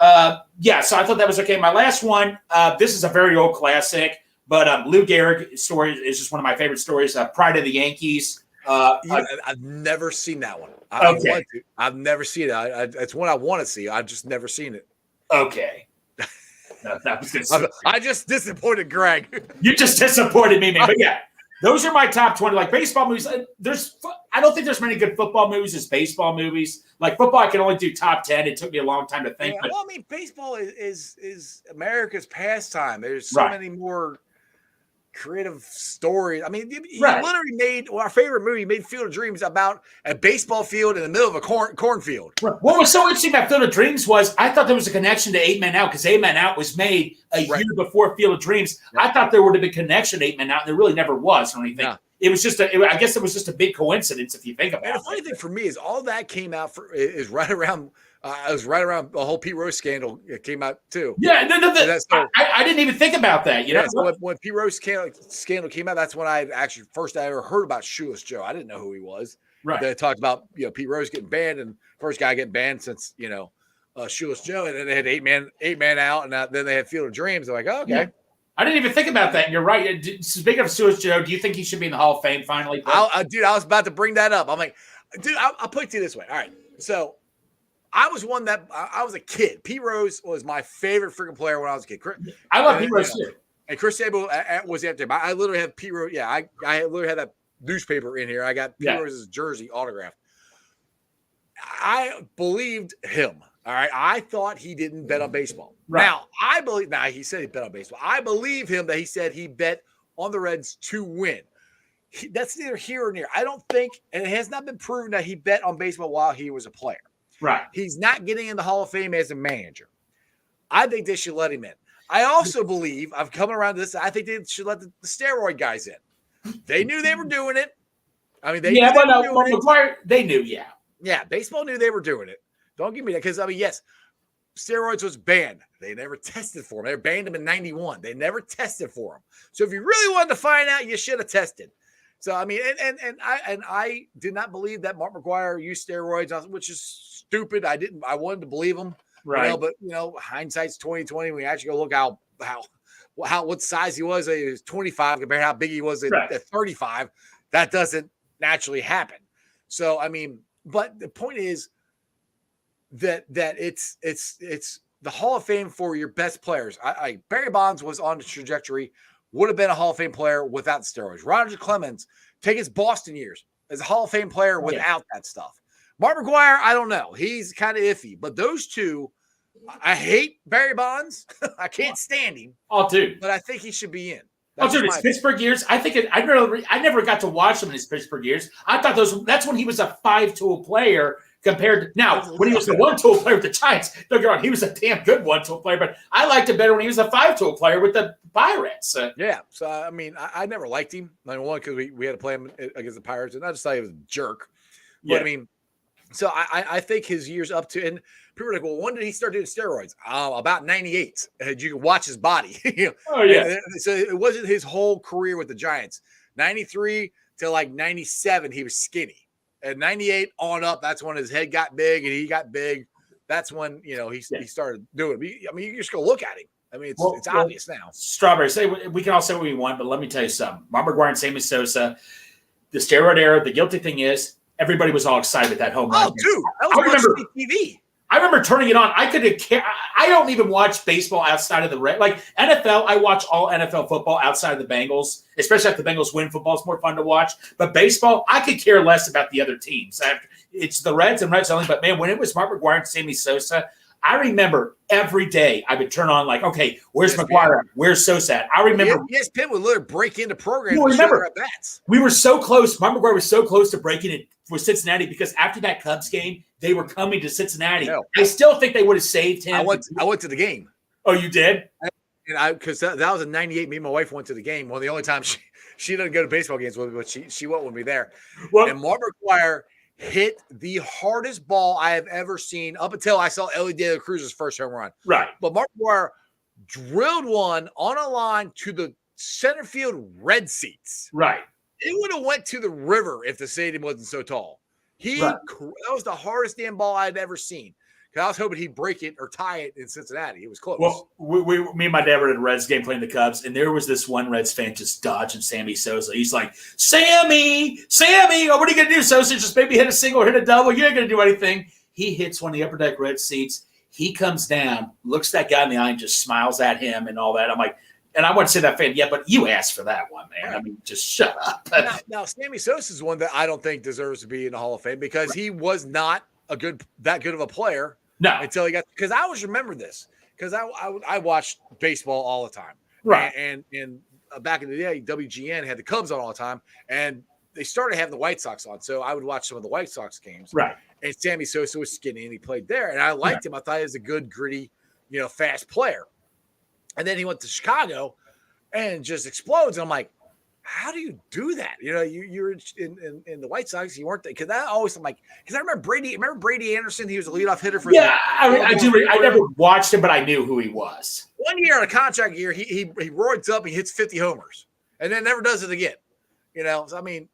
so I thought that was okay. My last one, this is a very old classic, but Lou Gehrig story is just one of my favorite stories. Pride of the Yankees. I've never seen that one. I've never seen it. It's one I want to see. I've just never seen it. Okay. No, that was good. I just disappointed Greg. You just disappointed me, man. But yeah, those are my top 20. Like baseball movies, I don't think there's many good football movies as baseball movies. Like football, I can only do top 10. It took me a long time to think. Yeah, well, I mean, baseball is America's pastime. There's so many more creative stories. I mean, you literally made our favorite movie, made Field of Dreams about a baseball field in the middle of a cornfield. What was so interesting about Field of Dreams was I thought there was a connection to 8 Men Out because 8 Men Out was made a year before Field of Dreams. Yeah. I thought there would have been a connection to 8 Men Out, and there really never was or anything. No. It was just I guess it was just a big coincidence if you think about it. The funny thing for me is all that came out is right around. It was right around the whole Pete Rose scandal. It came out too. Yeah, I didn't even think about that. You know, so when Pete Rose scandal came out, that's when I actually I ever heard about Shoeless Joe. I didn't know who he was. Right. They talked about Pete Rose getting banned, and first guy getting banned since Shoeless Joe, and then they had 8 Man Out, and then they had Field of Dreams. They're like, oh, okay. Yeah. I didn't even think about that. And you're right. Speaking of Shoeless Joe, do you think he should be in the Hall of Fame finally? Dude, I was about to bring that up. I'm like, dude, I'll put it to you this way. All right, so. I was one that I was a kid. Pete Rose was my favorite freaking player when I was a kid. I love Pete Rose too. And Chris Sable was after him. I literally have Pete Rose. Yeah, I literally had that newspaper in here. I got Pete Rose's jersey autographed. I believed him. All right. I thought he didn't bet on baseball. Right. Now, he said he bet on baseball. I believe him that he said he bet on the Reds to win. That's neither here or near. I don't think, and it has not been proven that he bet on baseball while he was a player. Right. He's not getting in the Hall of Fame as a manager. I think they should let him in. I also believe, I've come around to this, I think they should let the steroid guys in. They knew they were doing it. I mean, they knew they knew, yeah. Yeah, baseball knew they were doing it. Don't give me that. Because, I mean, yes, steroids was banned. They never tested for them. They banned them in 91. They never tested for them. So if you really wanted to find out, you should have tested. So, I mean, and I did not believe that Mark McGwire used steroids, which is stupid. I wanted to believe him. Right. But hindsight's 2020. We actually go look what size he was. He was 25 compared to how big he was at 35. That doesn't naturally happen. So, I mean, but the point is, that it's the Hall of Fame for your best players. Barry Bonds was on the trajectory, would have been a Hall of Fame player without the steroids. Roger Clemens, take his Boston years, as a Hall of Fame player without that stuff. Mark McGwire, I don't know. He's kind of iffy. But those two, I hate Barry Bonds. I can't stand him. Oh, dude. But I think he should be in. His Pittsburgh years. I think I never got to watch him in his Pittsburgh years. I thought that's when he was a 5-tool player compared to now when he was the 1-tool player with the Giants. Don't get wrong, he was a damn good 1-tool player, but I liked it better when he was a 5-tool player with the Pirates. Yeah. So I mean, I never liked him. One, because we had to play him against the Pirates, and I just thought he was a jerk. But I mean, so I think his years up to, and people are like, well, when did he start doing steroids? About 98. You can watch his body. Oh, yeah. So it wasn't his whole career with the Giants. 93 to like 97, he was skinny. At 98 on up, that's when his head got big and he got big. That's when, he started doing it. I mean, you just go look at him. I mean, it's obvious now. Strawberry, we can all say what we want, but let me tell you something. Mark McGwire and Sammy Sosa, the steroid era, the guilty thing is, everybody was all excited with that home run. Oh, dude, that was TV. I remember turning it on. I don't even watch baseball outside of the Reds. Like NFL, I watch all NFL football outside of the Bengals, especially if the Bengals win football. It's more fun to watch. But baseball, I could care less about the other teams. It's the Reds and Reds only. But, man, when it was Mark McGwire and Sammy Sosa, I remember every day I would turn on like, okay, where's McGwire? Where's Sosa at? I remember. ESPN would literally break into programs. Remember, we were so close. Mark McGwire was so close to breaking it for Cincinnati because after that Cubs game, they were coming to Cincinnati. I still think they would have saved him. I went to the game. Oh, you did? And because that was in 98. Me and my wife went to the game. One of the only times she doesn't go to baseball games with me, but she went with me there. Well, and Mark McGwire hit the hardest ball I have ever seen up until I saw Ellie De La Cruz's first home run. Right. But Mark McGwire drilled one on a line to the center field red seats. Right. It would have went to the river if the stadium wasn't so tall. That was the hardest damn ball I'd ever seen. I was hoping he'd break it or tie it in Cincinnati. It was close. Well, me and my dad were at a Reds game playing the Cubs, and there was this one Reds fan just dodging Sammy Sosa. He's like, Sammy, oh, what are you going to do, Sosa? Just maybe hit a single or hit a double. You ain't going to do anything. He hits one of the upper deck Red seats. He comes down, looks that guy in the eye, and just smiles at him and all that. I'm like, and I wouldn't say that fan, yeah, but you asked for that one, man. Right. I mean, just shut up. Now, Sammy Sosa is one that I don't think deserves to be in the Hall of Fame because he was not that good of a player. No, until he got, because I always remember this because I watched baseball all the time, right? And back in the day, WGN had the Cubs on all the time, and they started having the White Sox on, so I would watch some of the White Sox games, right? And Sammy Sosa was skinny, and he played there, and I liked him. I thought he was a good, gritty, fast player. And then he went to Chicago, and just explodes. And I'm like, how do you do that? You're in the White Sox. You weren't there because I always because I remember Brady. Remember Brady Anderson? He was a leadoff hitter for. Yeah, I do. I never watched him, but I knew who he was. One year on a contract year, he roids up. He hits 50 homers, and then never does it again. So I mean,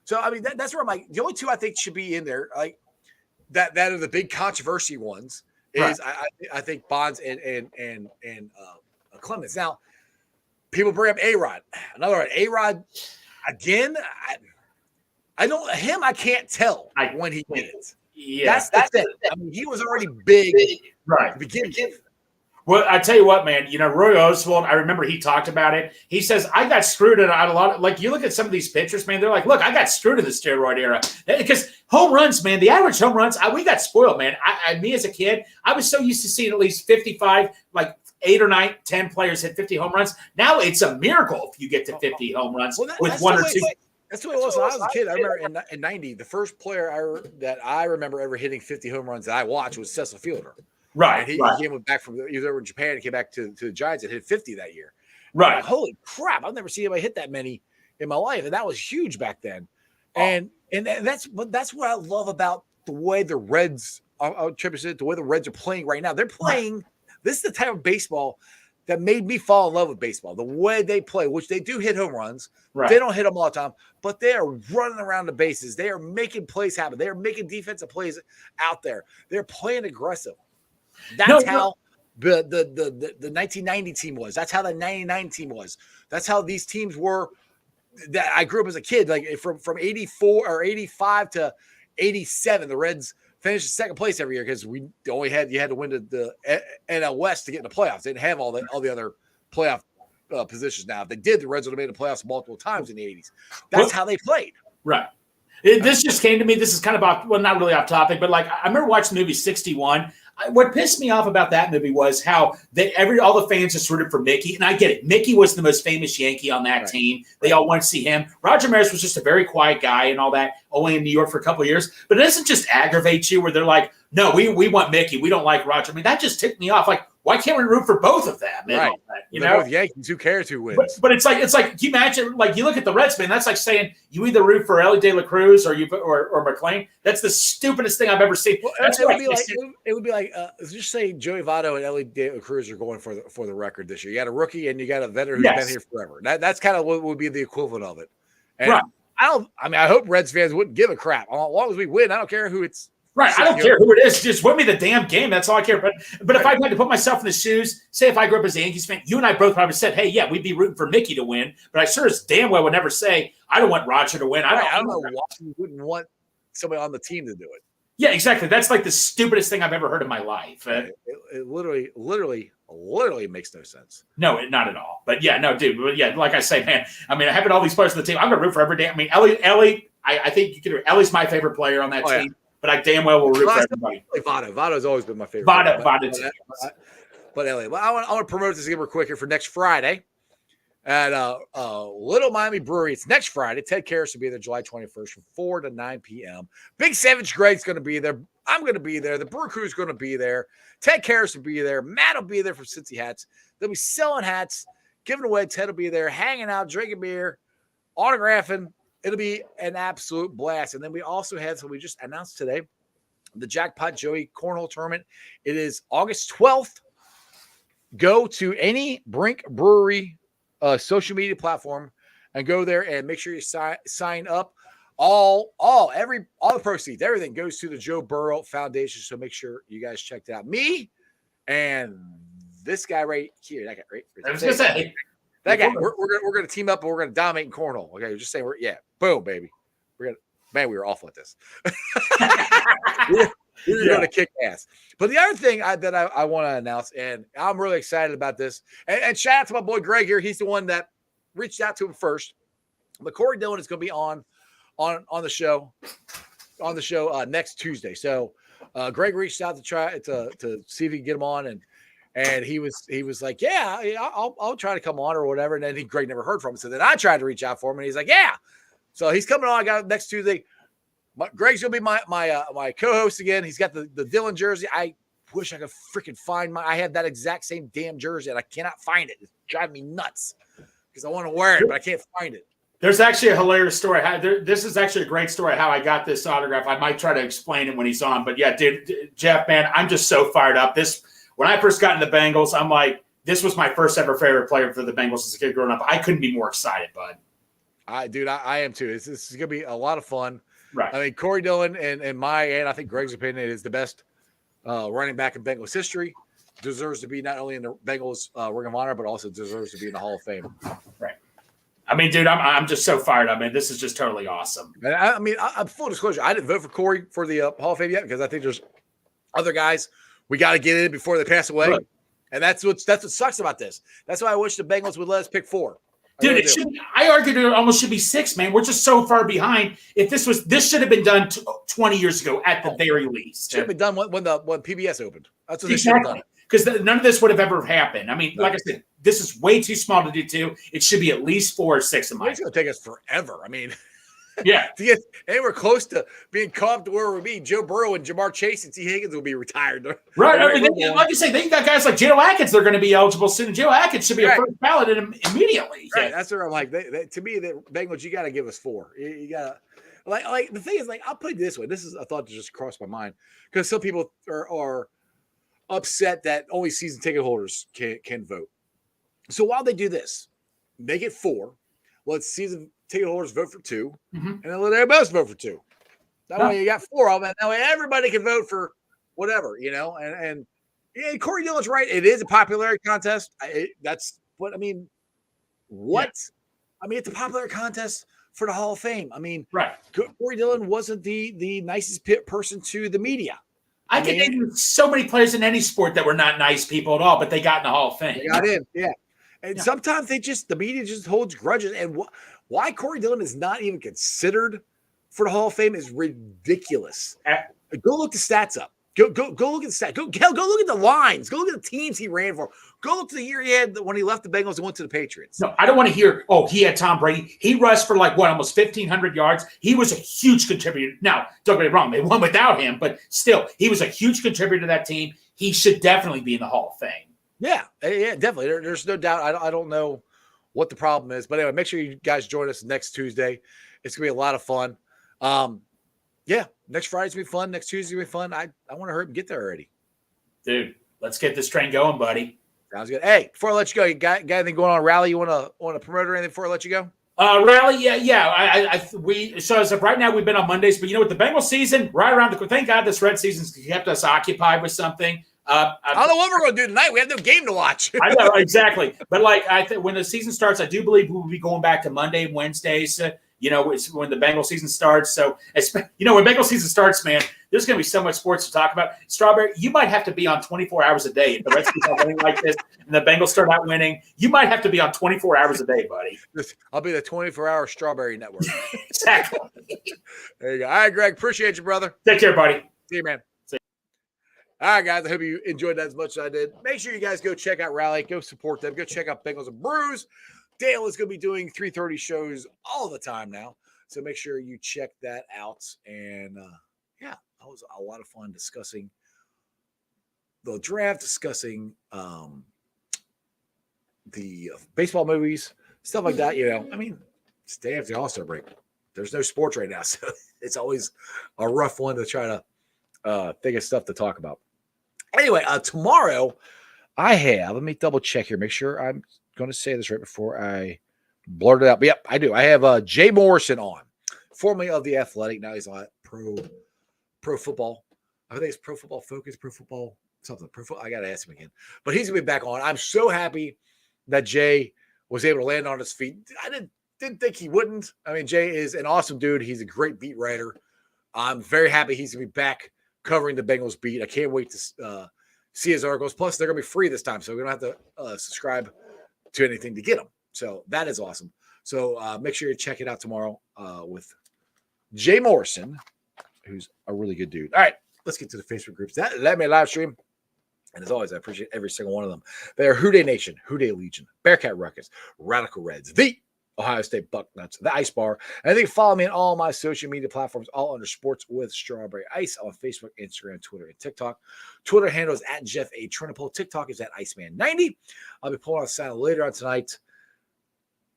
that's where I'm like the only two I think should be in there, like that are the big controversy ones. Is I think Bonds and Clemens. Now, people bring up A-Rod. Another one. A-Rod, again, I can't tell when he did it. Yeah. That's the thing. I mean, he was already big right to begin with. Well, I tell you what, man, Roy Oswald, I remember he talked about it. He says, I got screwed in a lot of, like, you look at some of these pitchers, man, they're like, look, I got screwed in the steroid era. Because home runs, man, the average home runs, we got spoiled, man. Me as a kid, I was so used to seeing at least 55, like 8 or 9, 10 players hit 50 home runs. Now it's a miracle if you get to 50 home runs with one or two. That's what it was when I was a kid. I remember in 90, the first player that I remember ever hitting 50 home runs that I watched was Cecil Fielder. Right. He came back he was over in Japan and came back to the Giants and hit 50 that year. Right. Like, holy crap. I've never seen anybody hit that many in my life. And that was huge back then. And that's what I love about the way the Reds, the way the Reds are playing right now. They're playing, this is the type of baseball that made me fall in love with baseball. The way they play, which they do hit home runs. Right. They don't hit them all the time, but they are running around the bases. They are making plays happen. They are making defensive plays out there. They're playing aggressive. That's how the 1990 team was. That's how the 99 team was. That's how these teams were that I grew up as a kid. Like from 84 or 85 to 87, the Reds finished second place every year because you had to win the NL West to get in the playoffs. They didn't have all the other playoff positions now. If they did, the Reds would have made the playoffs multiple times in the 80s. That's how they played. Right. This just came to me. This is kind of not really off topic, but like I remember watching the movie 61. What pissed me off about that movie was how all the fans just rooted for Mickey, and I get it. Mickey was the most famous Yankee on that team. They all wanted to see him. Roger Maris was just a very quiet guy and all that, only in New York for a couple of years. But it doesn't just aggravate you where they're like, no, we want Mickey. We don't like Roger. I mean, that just ticked me off. Like, why can't we root for both of them? Right. You know, both Yankees. Who cares who wins? But it's like, can you imagine? Like, you look at the Reds, man. That's like saying you either root for Ellie De La Cruz or McClain. That's the stupidest thing I've ever seen. Well, it would be like just say Joey Votto and Ellie De La Cruz are going for the record this year. You got a rookie and you got a veteran who's been here forever. That's kind of what would be the equivalent of it. And right. I hope Reds fans wouldn't give a crap. As long as we win, I don't care who it's. Right, I don't care who it is. Just win me the damn game. That's all I care. But if I had to put myself in the shoes, say if I grew up as a Yankees fan, you and I both probably said, "Hey, yeah, we'd be rooting for Mickey to win." But I sure as damn well would never say, "I don't want Roger to win." I don't know why you wouldn't want somebody on the team to do it. Yeah, exactly. That's like the stupidest thing I've ever heard in my life. It literally makes no sense. No, not at all. But yeah, no, dude. But yeah, like I say, man. I mean, having all these players on the team, I'm gonna root for every day. I mean, Ellie. I think you could. Ellie's my favorite player on that team. Yeah. But I damn well will root for everybody. Votto's always been my favorite. Votto too. But anyway, I want to promote this again real quick here for next Friday at Little Miami Brewery. It's next Friday. Ted Karras will be there July 21st from 4 to 9 p.m. Big Savage Greg's going to be there. I'm going to be there. The Brew Crew's going to be there. Ted Karras will be there. Matt will be there from Cincy Hats. They'll be selling hats, giving away. Ted will be there, hanging out, drinking beer, autographing. It'll be an absolute blast. And then we also had, so we just announced today, the Jackpot Joey Cornhole Tournament. It is August 12th. Go to any Brink Brewery social media platform and go there and make sure you sign up. All the proceeds, everything goes to the Joe Burrow Foundation. So make sure you guys check it out. Me and this guy right here, that guy right. I was gonna say. That guy, we're gonna team up and we're gonna dominate in cornhole. Okay, just saying, boom, baby. We were awful at this. we're gonna kick ass. But the other thing that I want to announce, and I'm really excited about this, and shout out to my boy Greg here. He's the one that reached out to him first. But Corey Dillon is gonna be on the show next Tuesday. So Greg reached out to try to see if he can get him on, and he was like, yeah, I'll try to come on or whatever. And then Greg never heard from him. So then I tried to reach out for him, and he's like, yeah. So he's coming on. I got next Tuesday. Greg's gonna be my co-host again. He's got the Dillon jersey. I wish I could freaking find I have that exact same damn jersey, and I cannot find it. It's driving me nuts because I want to wear it, but I can't find it. There's actually a hilarious story. This is actually a great story how I got this autograph. I might try to explain it when he's on. But yeah, dude, Jeff, man, I'm just so fired up. When I first got into the Bengals, I'm like, this was my first ever favorite player for the Bengals as a kid growing up. I couldn't be more excited, bud. I am too. This is going to be a lot of fun. Right. I mean, Corey Dillon and I think Greg's opinion is the best running back in Bengals history. Deserves to be not only in the Bengals Ring of Honor, but also deserves to be in the Hall of Fame. Right. I mean, dude, I'm just so fired up, man. This is just totally awesome. And I'm full disclosure. I didn't vote for Corey for the Hall of Fame yet because I think there's other guys we got to get in before they pass away. Right. And that's what sucks about this. That's why I wish the Bengals would let us pick 4. Dude, I argued it almost should be 6, man. We're just so far behind. If this should have been done 20 years ago at the very least. Should have been done when PBS opened. That's what they should have done. Because none of this would have ever happened. I mean, like I said, this is way too small to do too. It should be at least 4 or 6 in my. It's going to take us forever. I mean, yeah, to get anywhere close to being caught to where we'll be, Joe Burrow and Jamar Chase and T. Higgins will be retired. Right. I mean, like you say, they got guys like Joe Atkins. They're going to be eligible soon. Joe Atkins should be a first ballot immediately. Right. That's where I'm like. To me, the Bengals, you got to give us 4. You got to. Like the thing is, like, I'll put it this way. This is a thought that just crossed my mind because some people are upset that only season ticket holders can vote. So while they do this, make it 4. Let season ticket holders vote for 2, and then let everybody else vote for 2. That way you got 4 of them. That way everybody can vote for whatever, And Corey Dillon's right. It is a popularity contest. That's what I mean. What? Yeah. I mean, it's a popularity contest for the Hall of Fame. I mean, Right. Corey Dillon wasn't the nicest person to the media. I can name so many players in any sport that were not nice people at all, but they got in the Hall of Fame. They got in, yeah. And sometimes the media just holds grudges. And why Corey Dillon is not even considered for the Hall of Fame is ridiculous. Go look the stats up. Go look at the stats. Go look at the lines. Go look at the teams he ran for. Go look to the year he had when he left the Bengals and went to the Patriots. No, I don't want to hear, he had Tom Brady. He rushed for almost 1,500 yards. He was a huge contributor. Now, don't get me wrong, they won without him, but still, he was a huge contributor to that team. He should definitely be in the Hall of Fame. Yeah, definitely. There's no doubt. I don't know what the problem is. But anyway, make sure you guys join us next Tuesday. It's going to be a lot of fun. Next Friday's going to be fun. Next Tuesday's going to be fun. I want to hurry up and get there already. Dude, let's get this train going, buddy. Sounds good. Hey, before I let you go, you got anything going on Rally you want to promote or anything before I let you go? Rally, yeah. So as of right now, we've been on Mondays, but with the Bengals season right around the thank God this Red season's kept us occupied with something. I don't know what we're going to do tonight. We have no game to watch. I know, exactly. But I think when the season starts, I do believe we'll be going back to Monday and Wednesdays. It's when the Bengal season starts. So, when Bengal season starts, man, there's going to be so much sports to talk about. Strawberry, you might have to be on 24 hours a day. If the Reds keep on winning like this and the Bengals start out winning, you might have to be on 24 hours a day, buddy. I'll be the 24-hour Strawberry Network. Exactly. There you go. All right, Greg. Appreciate you, brother. Take care, buddy. See you, man. All right, guys. I hope you enjoyed that as much as I did. Make sure you guys go check out Rally. Go support them. Go check out Bengals and Brews. Dale is going to be doing 3:30 shows all the time now. So make sure you check that out. And, that was a lot of fun discussing the draft, discussing the baseball movies, stuff like that. It's day after the All-Star break. There's no sports right now. So it's always a rough one to try to think of stuff to talk about. Anyway, tomorrow I have, let me double check here, make sure I'm going to say this right before I blurt it out. But yep, I do. I have Jay Morrison on, formerly of The Athletic. Now he's on Pro Football. I think it's Pro Football Focus, Pro Football something. I got to ask him again. But he's going to be back on. I'm so happy that Jay was able to land on his feet. I didn't think he wouldn't. I mean, Jay is an awesome dude. He's a great beat writer. I'm very happy he's going to be back covering the Bengals beat. I can't wait to see his articles. Plus, they're going to be free this time, so we don't have to subscribe to anything to get them. So that is awesome. So make sure you check it out tomorrow with Jay Morrison, who's a really good dude. All right, let's get to the Facebook groups. Let me live stream. And as always, I appreciate every single one of them. They are Who Dey Nation, Who Dey Legion, Bearcat Ruckus, Radical Reds, the Ohio State Bucknuts, the Ice Bar. And I think follow me on all my social media platforms, all under Sports with Strawberry Ice on Facebook, Instagram, Twitter, and TikTok. Twitter handle is at Jeff A. Trinipole. TikTok is at Iceman90. I'll be pulling on sound later on tonight.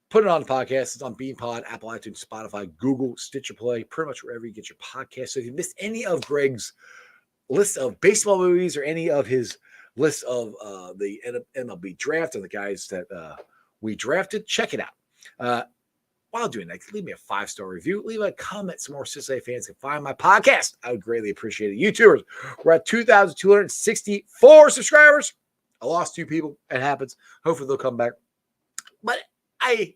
Put it on the podcast. It's on BeanPod, Apple iTunes, Spotify, Google, Stitcher Play, pretty much wherever you get your podcast. So if you missed any of Greg's list of baseball movies or any of his list of the MLB draft and the guys that we drafted, check it out. While doing that, leave me a 5-star review. Leave a comment so more Cincinnati fans can find my podcast. I would greatly appreciate it. YouTubers, we're at 2,264 subscribers. I lost 2 people. It happens. Hopefully they'll come back. But I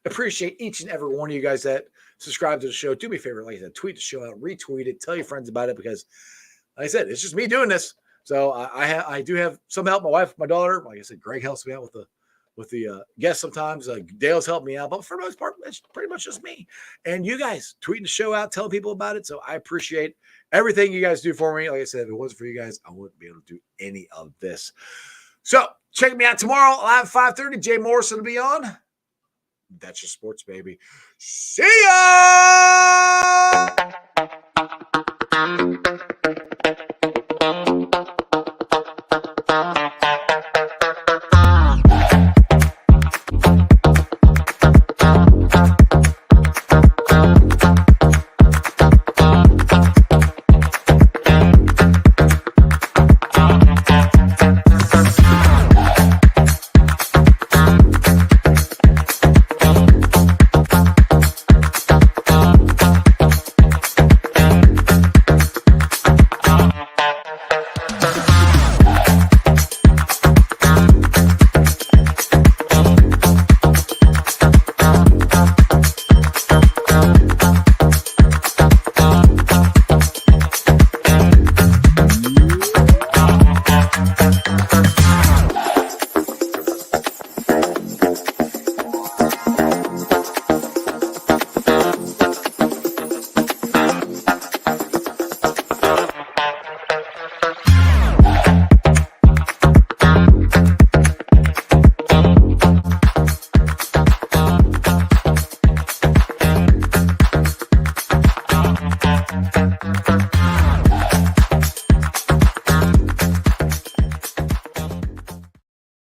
appreciate each and every one of you guys that subscribe to the show. Do me a favor, like I said, tweet the show out, retweet it, tell your friends about it, because like I said, it's just me doing this. So I do have some help. My wife, my daughter, like I said, Greg helps me out with the guests sometimes. Dale's helped me out, but for the most part, it's pretty much just me. And you guys tweeting the show out, telling people about it. So I appreciate everything you guys do for me. Like I said, if it wasn't for you guys, I wouldn't be able to do any of this. So check me out tomorrow live at 5:30. Jay Morrison will be on. That's your sports, baby. See ya!